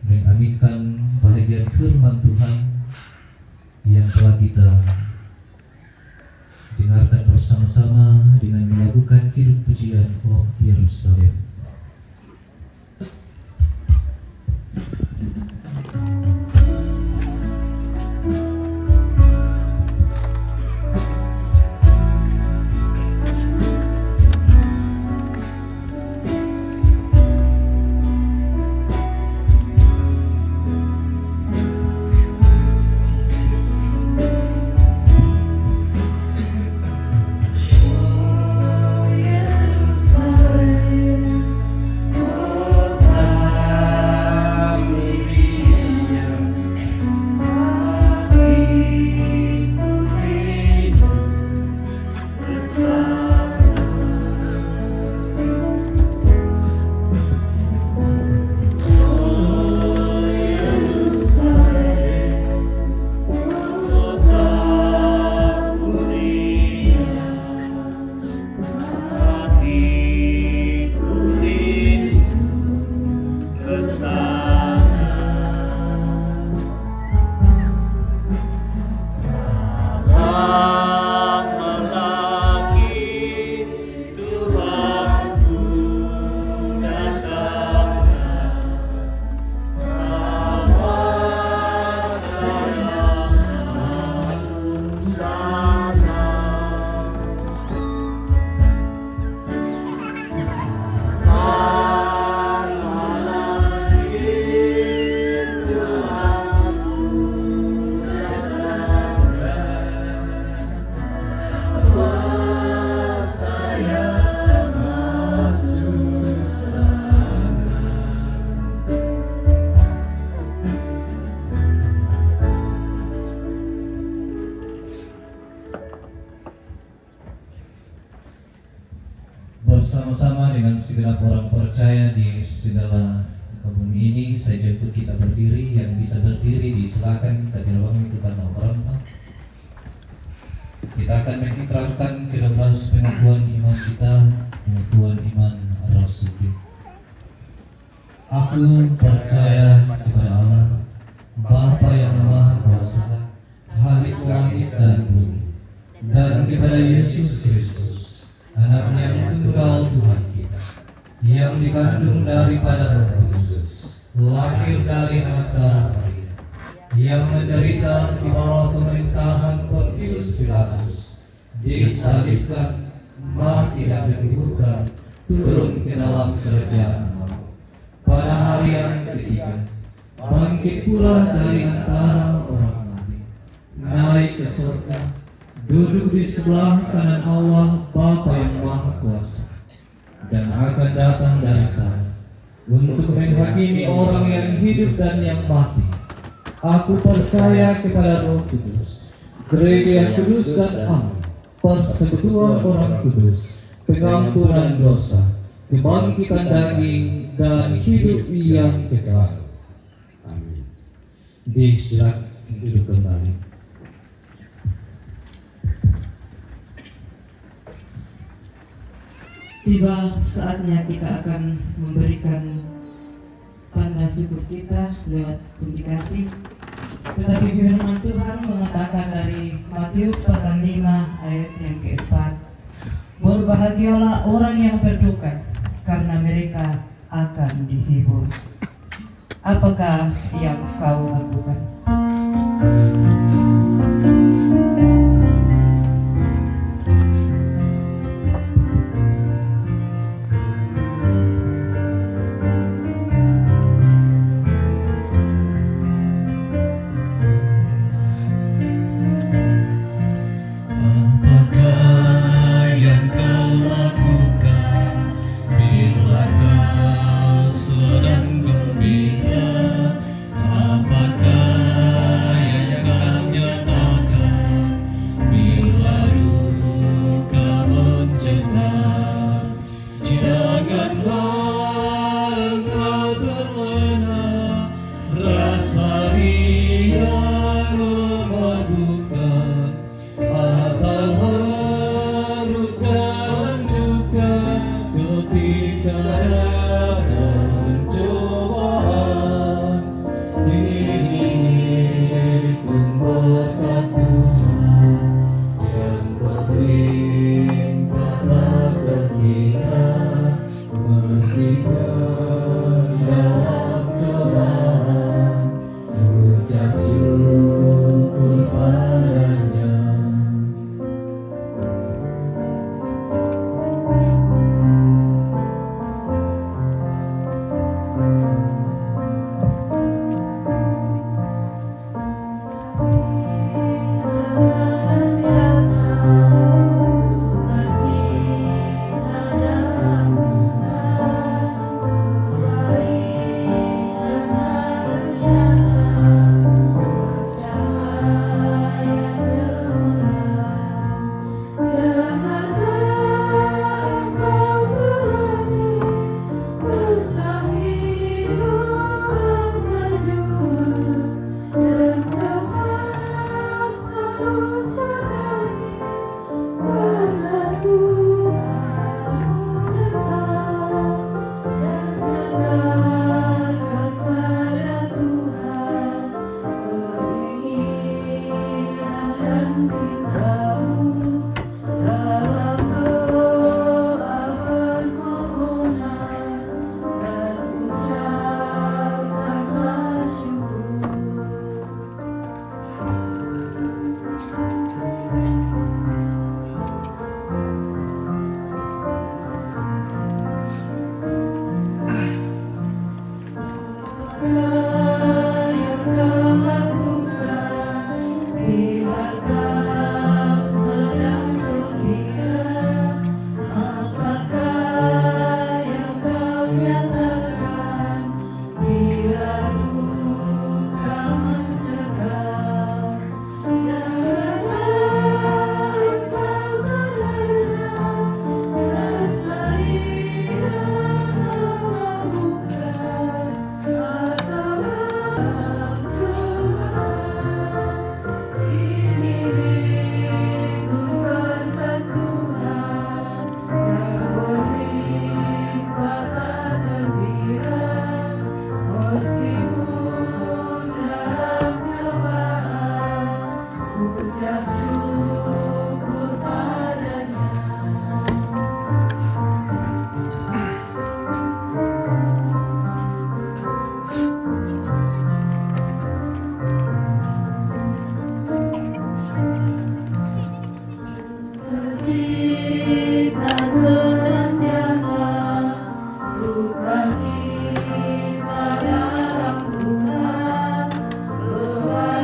mengaminkan bahagian firman Tuhan yang telah kita dengarkan bersama-sama dengan melakukan kidung pujian Oh Yerusalem. Bersama-sama dengan segenap orang percaya di segala bumi ini, saya jemput kita berdiri. Yang bisa berdiri disilakan kita diruang itu karena orang. Kita akan mengikrarkan ke-12 pengakuan iman kita, pengakuan iman Rasul. Aku percaya kepada Allah, Bapa yang Maha Kuasa, Khalik langit dan bumi, dan kepada Yesus Kristus, Anaknya yang tunggal Tuhan kita, yang dikandung daripada Roh Kudus, lahir dari anak darah Maria, yang menderita di bawah pemerintahan Pontius Pilatus, disalibkan, mati dan dikuburkan, turun ke dalam kerajaan maut. Pada hari yang ketiga, bangkit pula dari antara orang mati, naik ke surga, duduk di sebelah kanan Allah Bapa yang Maha Kuasa, dan akan datang dari sana untuk menghakimi orang yang hidup dan yang mati. Aku percaya kepada Roh Kudus, gereja yang kudus dan aman, persekutuan orang kudus, pengampunan dosa, kebangkitan daging, dan hidup yang kekal. Amin. Silakan duduk kembali. Tiba saatnya kita akan memberikan tanda syukur kita lewat publikasi. Tetapi firman Tuhan mengatakan dari Matius pasal 5 ayat yang keempat, berbahagialah orang yang berduka, karena mereka akan dihibur. Apakah yang kau lakukan?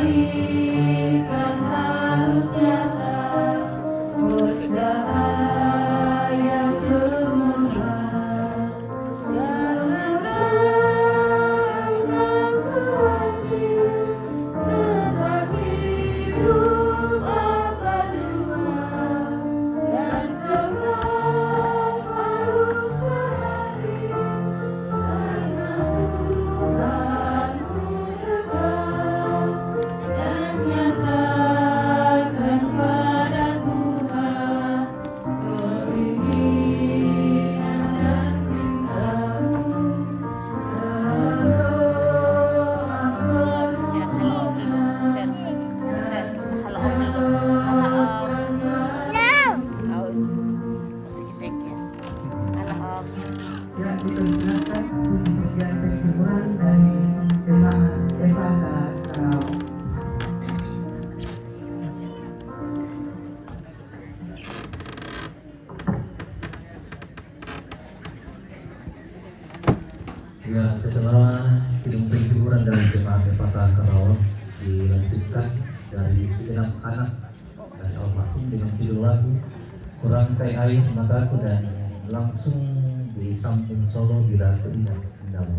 Kebaikan harus nyata Ya, setelah hiburan dari jemaat Epatah Karawang dilanjutkan dari segenap anak dari almarhum dengan judul lagu Kurang Teh Air Mataku, dan langsung disambung solo Bila Teringat Indah.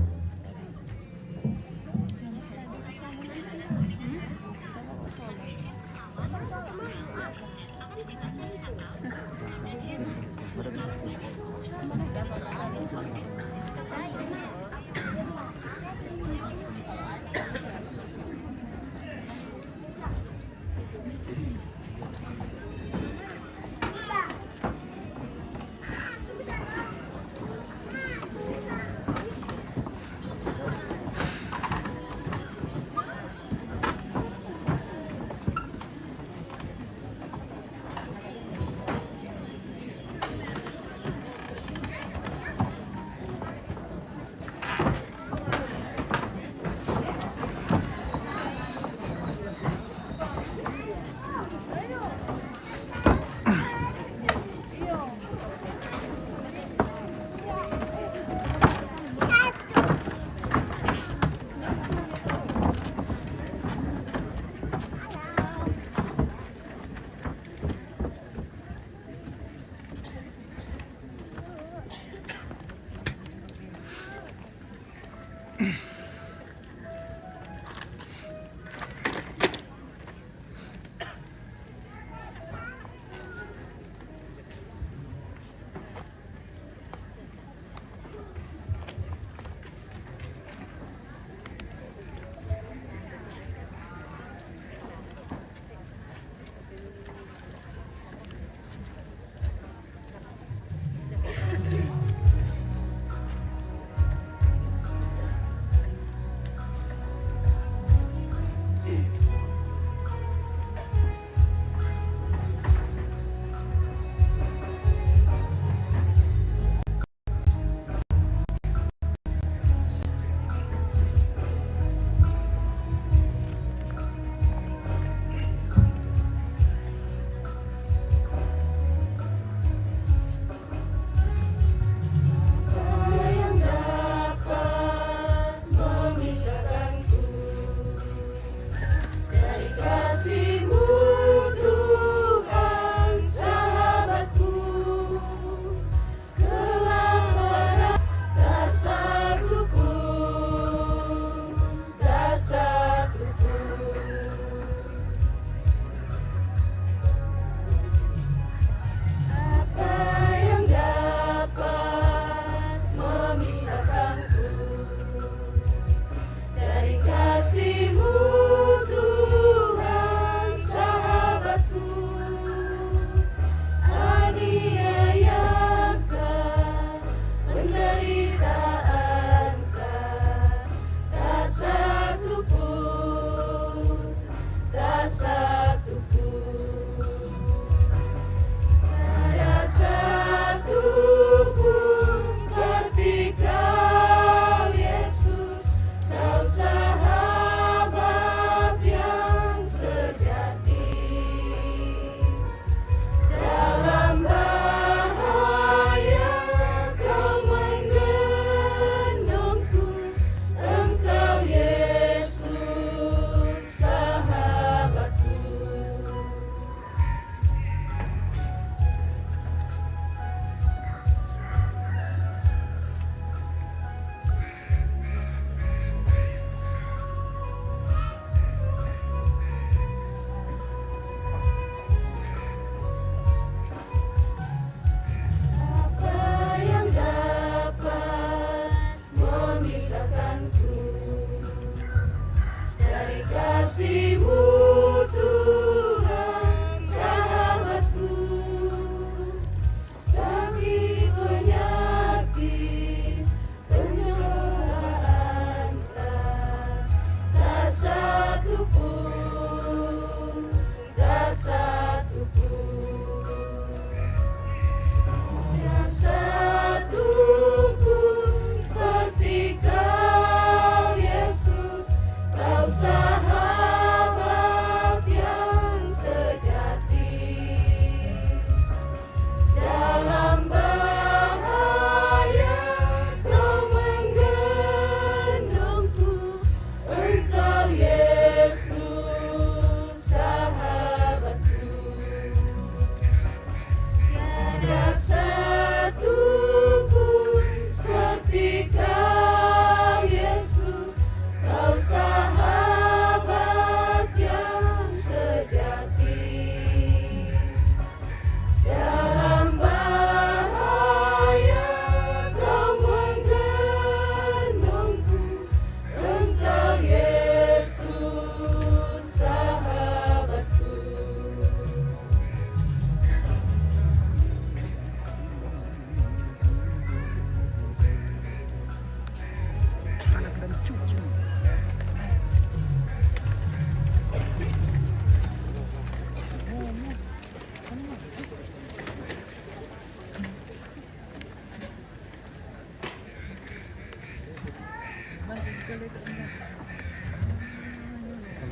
Kalau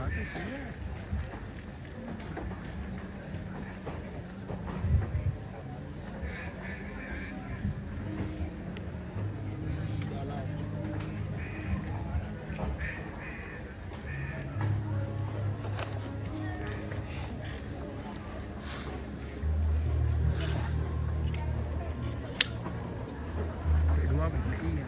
aku punya. Kedua iya.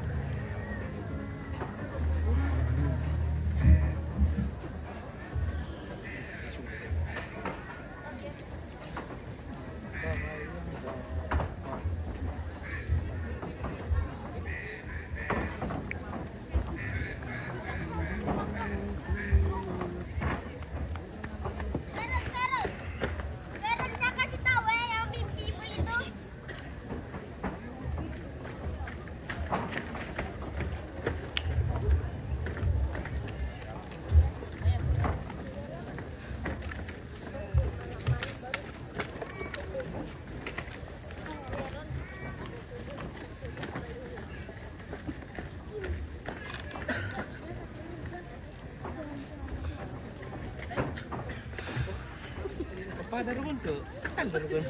Apa darubun tuh? Kan darubun.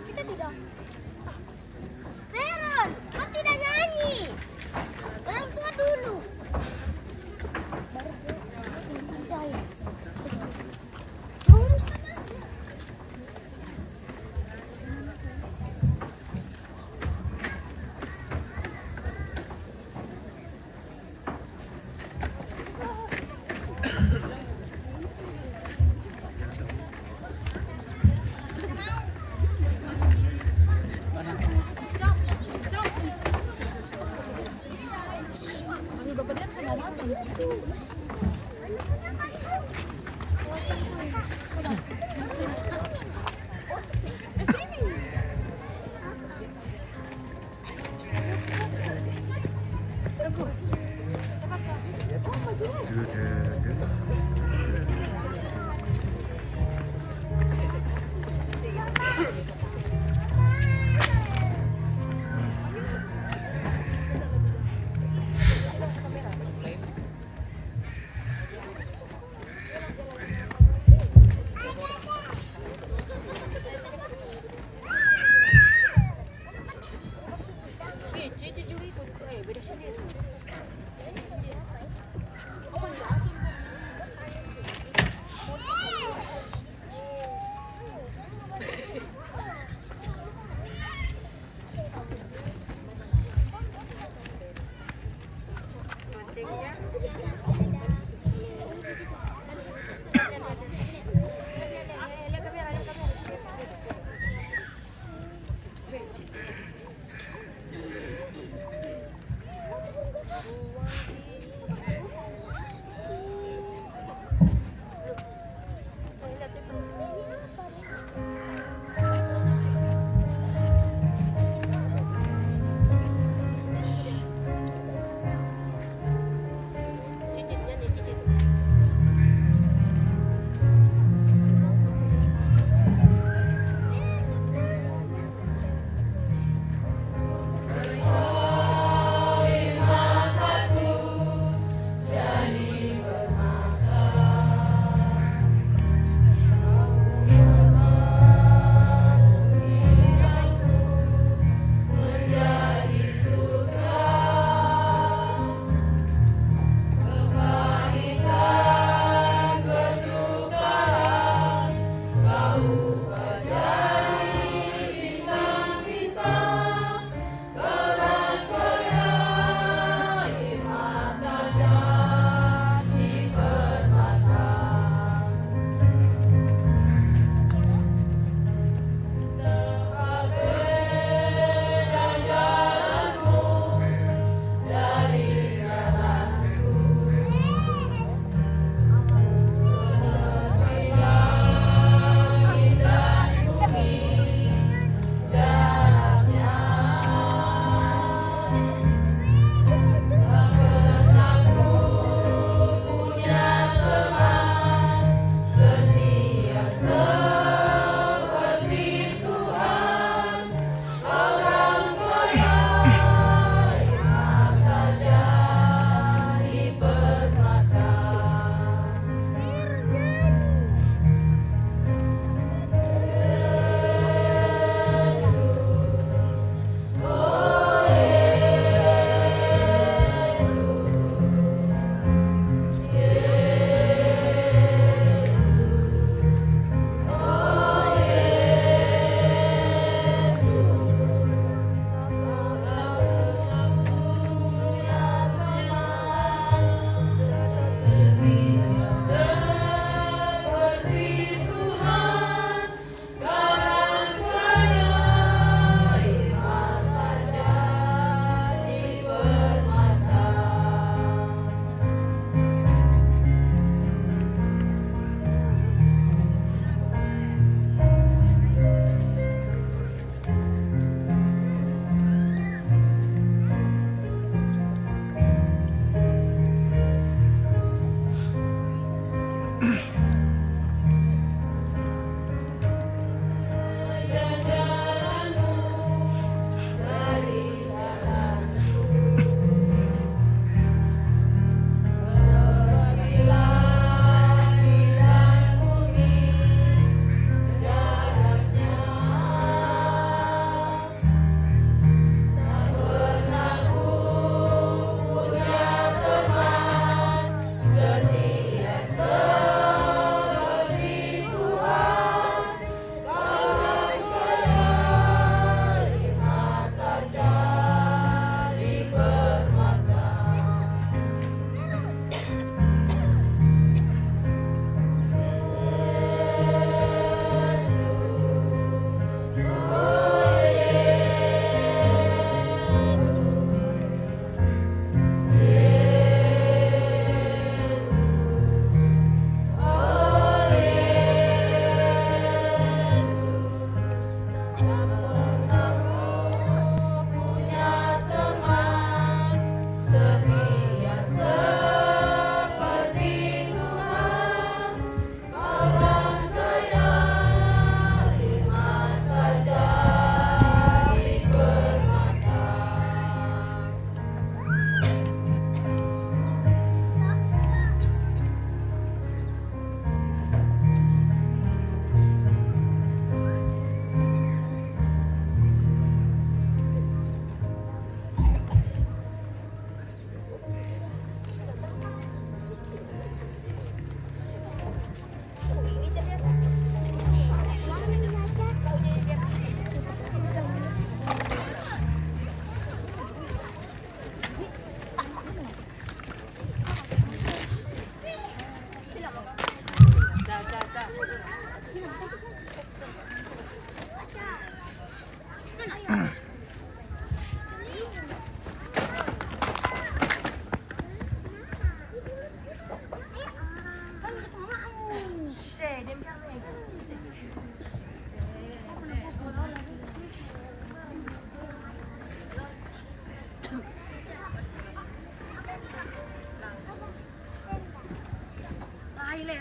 Kita tidak. Veron, kau tidak nyanyi. Orang tua dulu. Saya.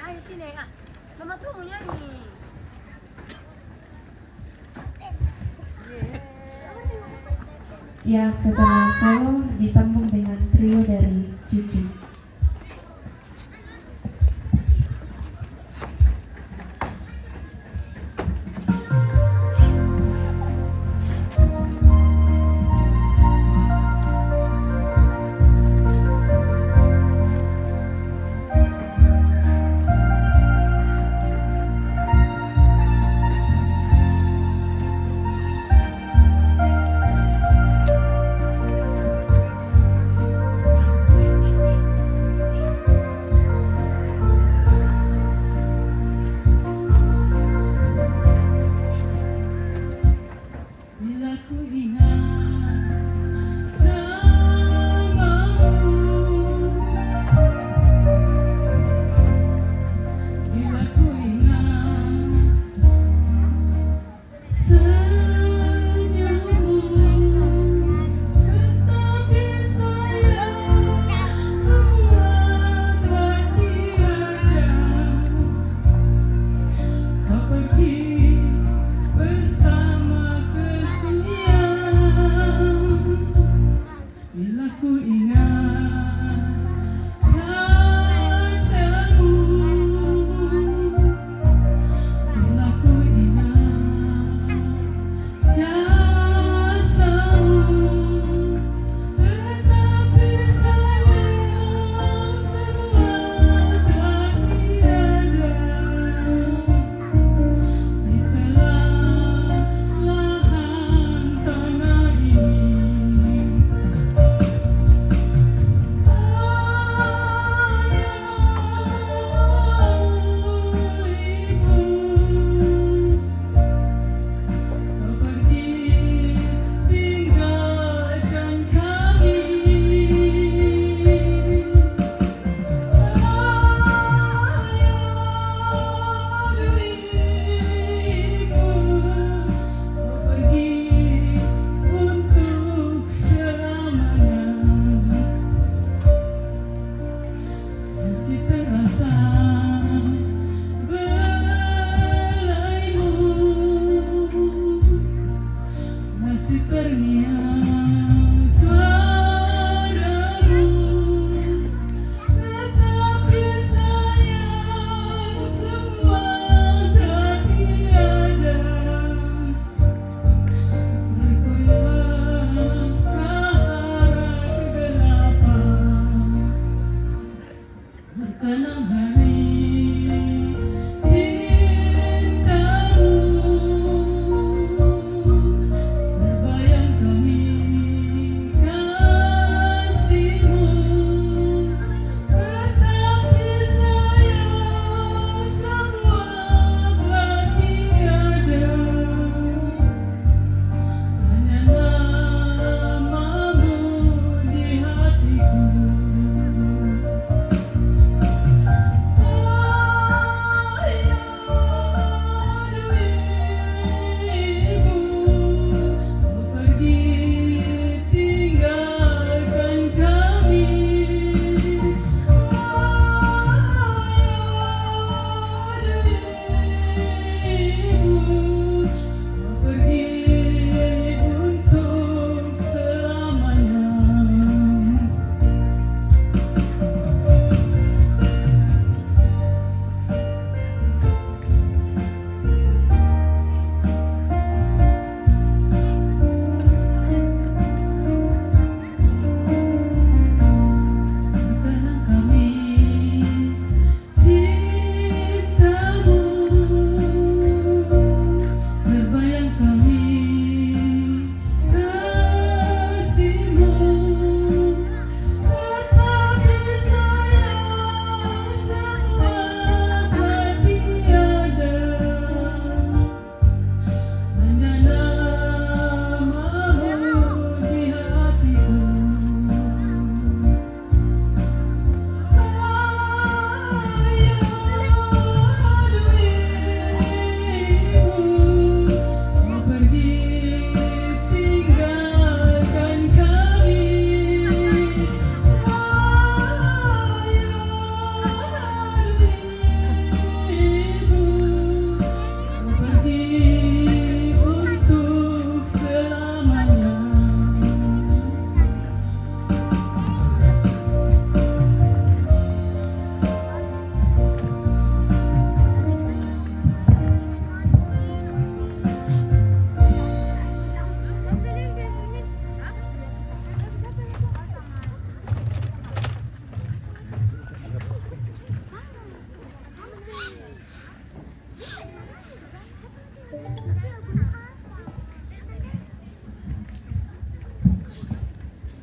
Ayo sini ah. Mama tuh mau nyanyi. Ya, setelah solo disambung dengan trio dari Cucu. Terbayang kami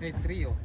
Trio. Trio.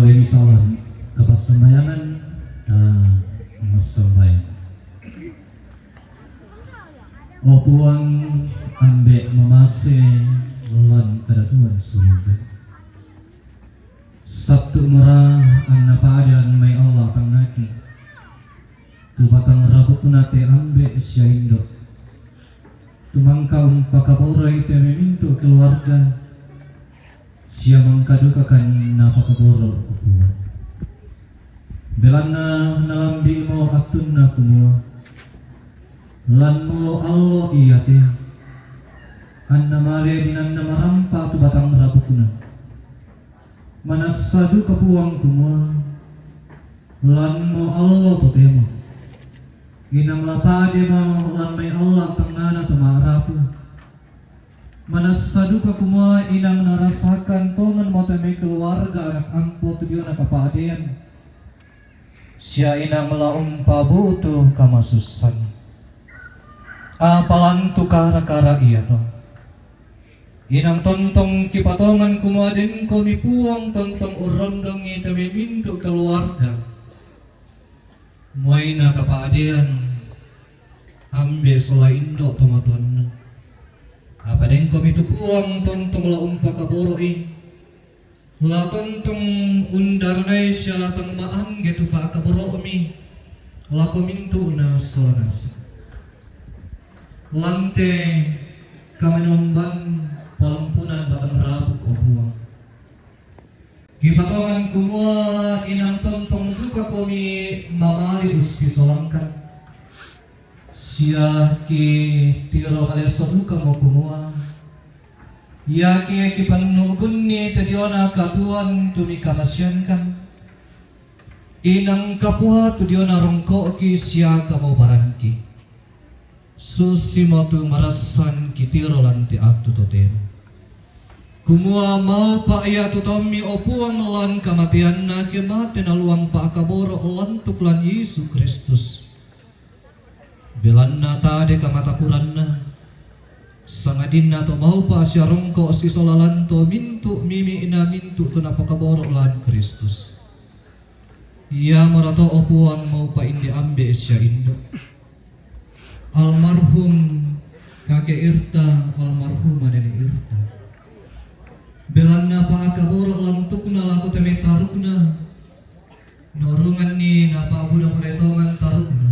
mulai misalnya dapat sembayangan sembahyang. Opuang ambek memase lan kedatuan surga. Sabtu merah anna padan may Allah tangaki. Tu batang rabu kunate ambek syaindo. Tumangka pakaboro ite memintu keluarga. Sia mangkadukakan napakaboro opuang. Belana nalambi mo atunna kumua. Lan mo Allah iyate anna male dinanna marampa tu batang rabukuna manasadu kapuang kumua lan mo Allah tu tema inang lapade mo lan may Allah tangana tu marapu manasadu kakumua inang narasakan tongan mo may keluarga anak angpo tu dia nakapadean sia inang laum pabutu kamasusan apalan tu kara-kara iya to inang tontong kipatongan kumadin ko ni puang tontong urondong ita mimintu keluarga moy na kapaadian ambe sola indo tomaton apa den ko mitu puang tontong la umpa kaboro la tontong undarnai syalatang maang gitu pa kaboro mi la komintu na sonas lante kamenomban palampunan bahkan rabu opuang kipatongan kumua inang tontong duka komi mamari usi solangkan sia ki tiro kaleso duka mo kumua ya ki kipanugun ni tadiona katuan tumi kamasyankan inang kapua tudiona rongko ki sia kamo baranki susi matu marasan kitiro lanti atu totero kumua mau pa iya tutomi opuang lan kamatian na kemate na luang pa akaboro lantuk lan Yesus Kristus belan na tade kamatapuran na sangadin na to mau pa siya rongko si solalanto mintu mimi ina mintu to napakaboro lan Kristus iya marato opuang mau pa indi ambe siya indo almarhum kakek Irta, almarhum nenek Irta. Belanna pa akaboro lantukna laku teme tarukna. Norungan ni napa budak letongan tarukna.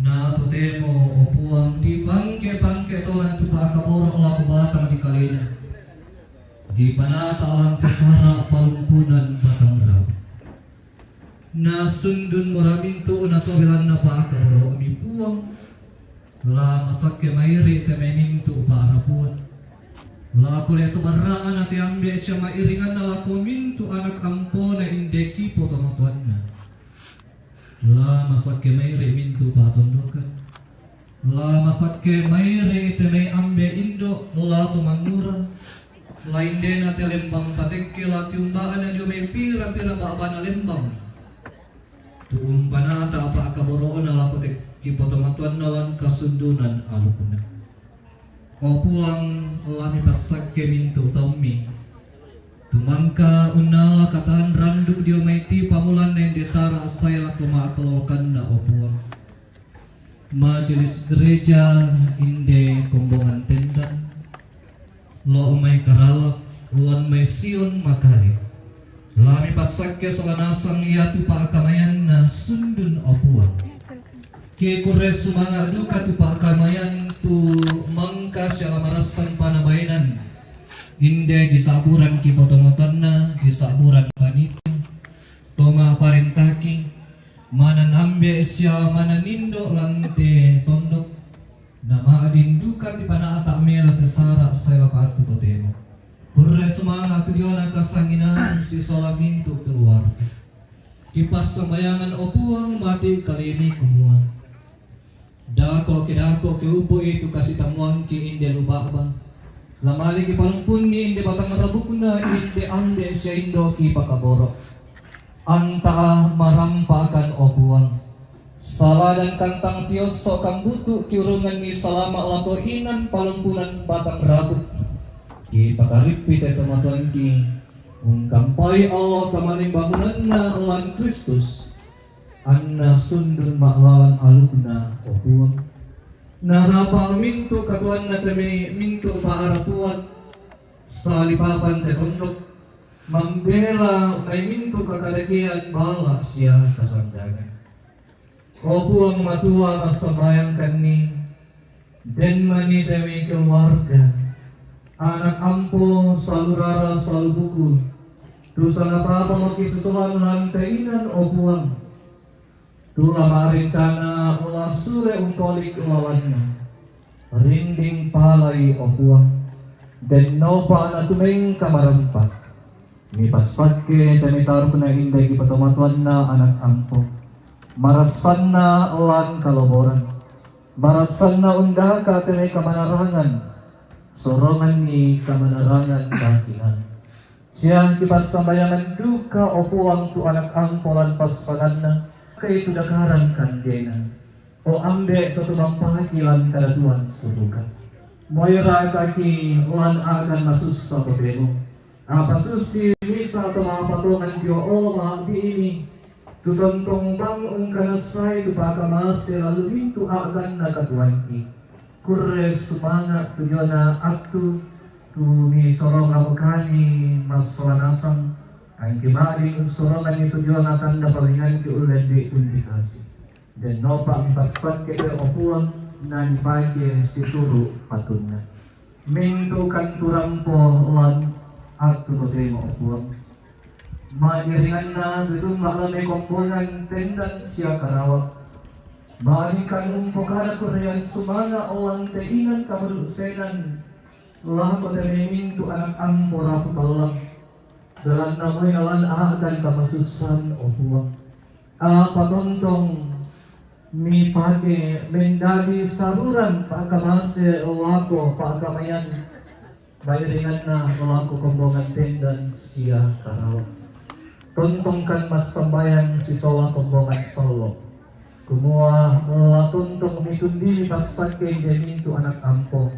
Na totemo opuang di pangke tonan tu pa akaboro laku batang di kalena. Di panata alang kesara palumpunan batang rau. Na sundun moramintu na to belanna pa akaboro mi puang. La masak ke mairi te memintu parapuan la kule tu barangan ati ambe sia mairingan na la mintu anak ampona indeki potomotuanna la masak ke mairi mintu patondokan la masak ke mairi te mai ambe indo la tu mangura la indena te lembang patekke la tiumbaan dio mai pira-pira babana lembang tu umpanata apa akaboroona la patek kipotomatuan nawan kasundunan alupuna opuang lami pasak ke mintu taumi tumangka unala kataan randu dio maiti pamulan yang desara saya kuma atolokan na opuang majelis gereja inde kombongan tendan lo mai karawak lan mai sion makare lami pasak ke solanasan iatu pa akamayan na sundun opuang ki kures sumanga duka tu pakamayan tu mangkas yang marasan panabainan inde di saburan ki potomotanna di saburan panitu toma parentaki manan ambe isya manan nindo lante tondok nama adin duka ti pana atak mela tesara saya kartu potemo kures sumanga tu diona kasanginan si solamintu keluar kipas sembayangan opuang mati kali ini kumua dako ke upo itu kasih tamuan ki inde lubaba lamali ki palumpun ni inde batang rabukna inde ambe sia indo ki pakaboro anta marampakan opuang salah dan kantang tioso kang butu ki urungan ni salama lako inan palumpunan batang rabuk ki pakaripi te tomatuan ki Ungkampai Allah kamaning bangunan na ulan Kristus anna sundun maklawan alugna opuang narapa minto katuan na kami minto paarapuan sa lipapan te kondok membela may minto kakalakian bala siya kasandagan opuang matua masabayang kani den mani demi keluarga anak ampo salurara salubuku tusa na papa makisusulan lantainan o buwan tula marincana ulah sure ungkolik lawanna rinding palay o buwan den nopa na tumeng kamarampat ni pasake dami taruh na inday ipatumatwan na anak ampo marasan na lan kaloboran marasan na unda ka tinay kamanarangan sorongan ni kamanarangan kakinan siya kipagsambayangan duka o puwang tu anak ampolan pagsanan na kay tudakaran kandena o ambe tutumang pahakilan kadaduan subukan moira kaki ulan akan masus sa problemo apa susi misa atau mga patungan diyo o mga ini tutontong bang ungkanat say tupakamas lalu mintu akan nakaduan ki kurre semangat tujuan aktu tumi sorong awakani magsawanasang ang kimaring sorongan ni tujuan akan dapalingan ki ulen di indikasi dan nopa ang pagsak kaya opuan na nipagi situru patunna minto kan turampo lan aktu kotrimo opuan mairingan na dudung malamay komponan tendan siya karawak balikan umpokara korean sumanga olang teinan kamarusenan lah pada memintu anak ampora pebalang dalam namanya alan akan kamasusan ohuang apa tontong mi pake mendadi saruran pakamase lako pakamayan bayaringan na lako kombongan tendan sia karawak tontongkan mas sambayan si sola kombongan solo kumua melatuntong mitundi paksake demintu anak ampo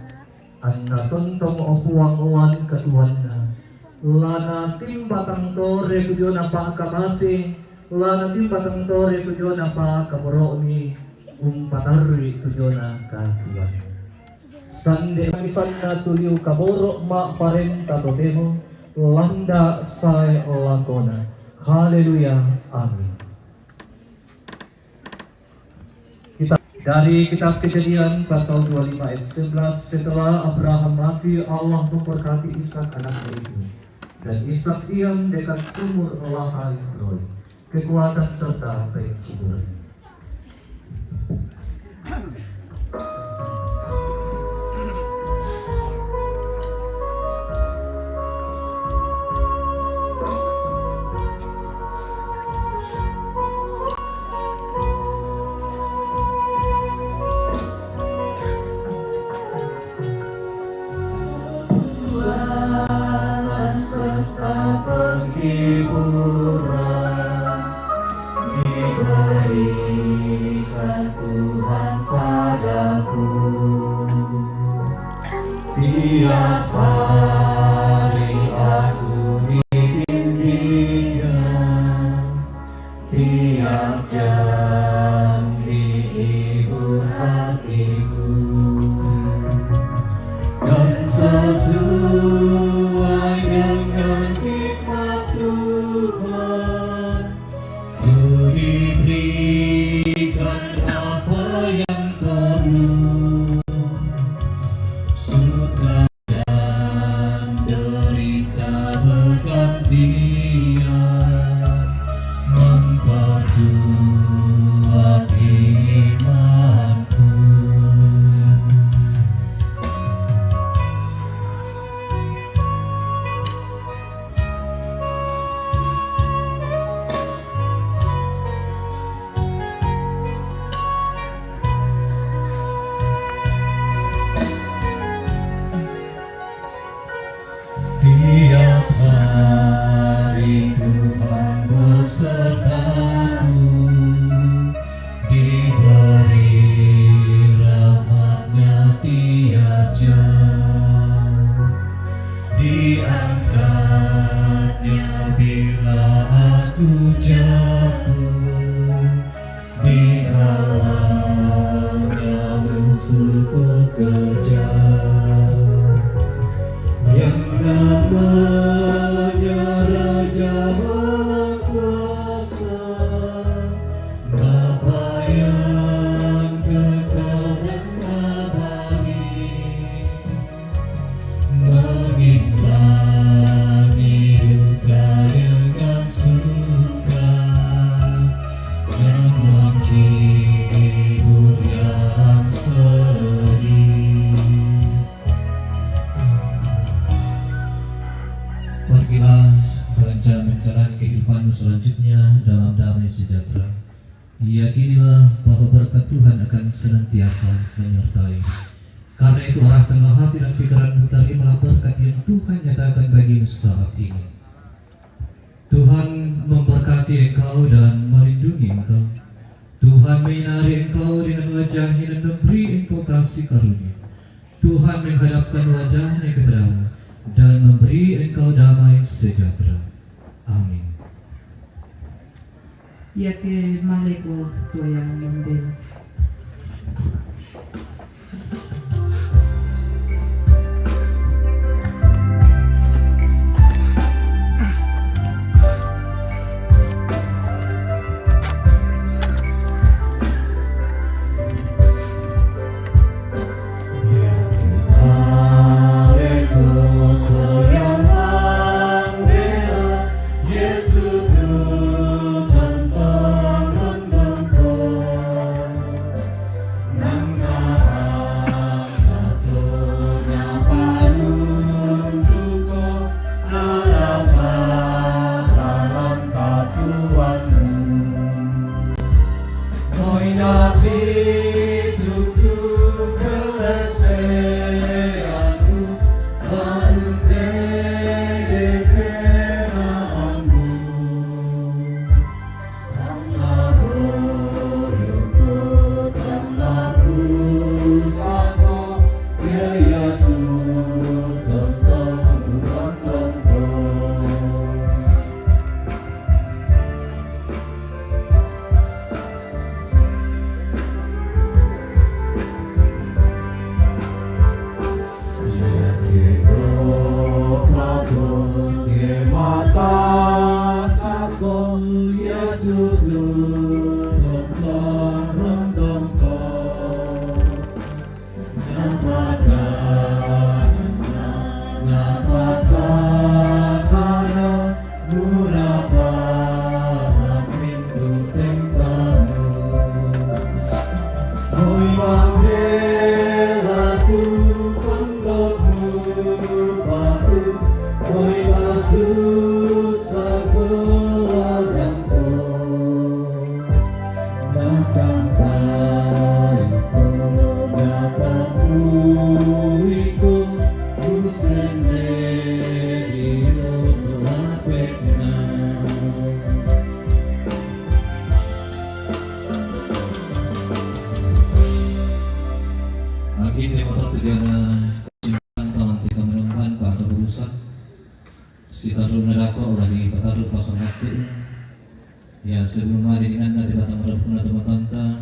anna tuntong opuang uwan katuanna lana timbatang tore tujuan apa kamasi lana timbatang tore tujuan apa kamoromi patarri tujuan katuan sande misanna tuliu kaboro ma parenta totemo landa sai lakona haleluya amin. Dari kitab Kejadian pasal 25 ayat 11 setelah Abraham mati Allah memberkati Ishak anaknya itu dan Ishak diam dekat sumur Lahai Roy kekuatan serta penghiburan. Tiap hari aku dibimbingnya, tiap jam dihibur hatiku, dan sesuai dengan hikmat Tuhan, ku diberikan apa yang perlu. selanjutnya dalam damai sejahtera. Yakinilah bahwa berkat Tuhan akan senantiasa menyertai. Karena itu arahkanlah hati dan pikiranmu terimalah berkat yang Tuhan nyatakan bagimu saat ini. Tuhan memberkati engkau dan melindungi engkau. Tuhan menyinari engkau dengan wajah-Nya dan memberi engkau kasih karunia. Tuhan menghadapkan wajah-Nya kepadamu dan memberi engkau damai sejahtera. Amin. Yake maleko to yang membela. Ya sebelum hari ini nanti batang berpuna teman-teman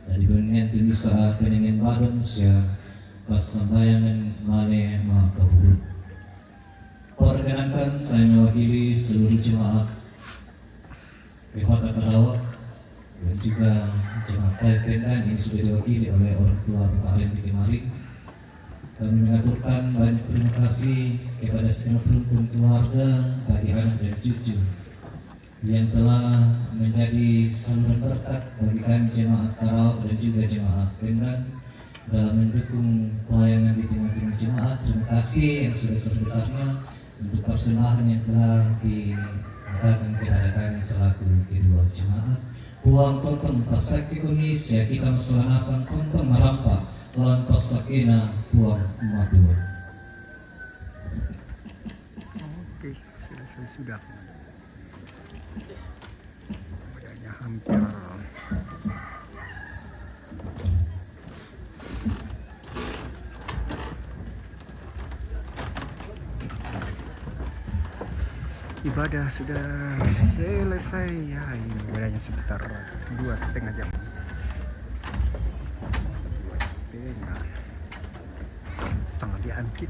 dari pengen tinggi saat pengen badung sia pas sambayangan mane maka buruk. Perkenankan saya mewakili seluruh jemaat Pihak Karawang dan juga jemaat Tendan ini sudah diwakili oleh orang tua Bapak Alem di kemari. Kami mengaturkan banyak terima kasih kepada segenap rukun keluarga, bagi anak dan cucu yang telah menjadi saluran berkat bagi kami jemaat Karawang dan juga jemaat Tendan dalam mendukung pelayanan di tengah-tengah jemaat. Terima kasih yang sebesar-besarnya untuk persembahan yang telah diadakan kepada kami selaku kedua jemaat. Puang tonton pasak Indonesia kita masalah nasang tonton merampak lawan pasak ina puang madura. Oke, sudah. Badannya hampir. Ibadah sudah selesai ya, ini ibadahnya sekitar 2,5 jam. 2,5 setengah diangkit.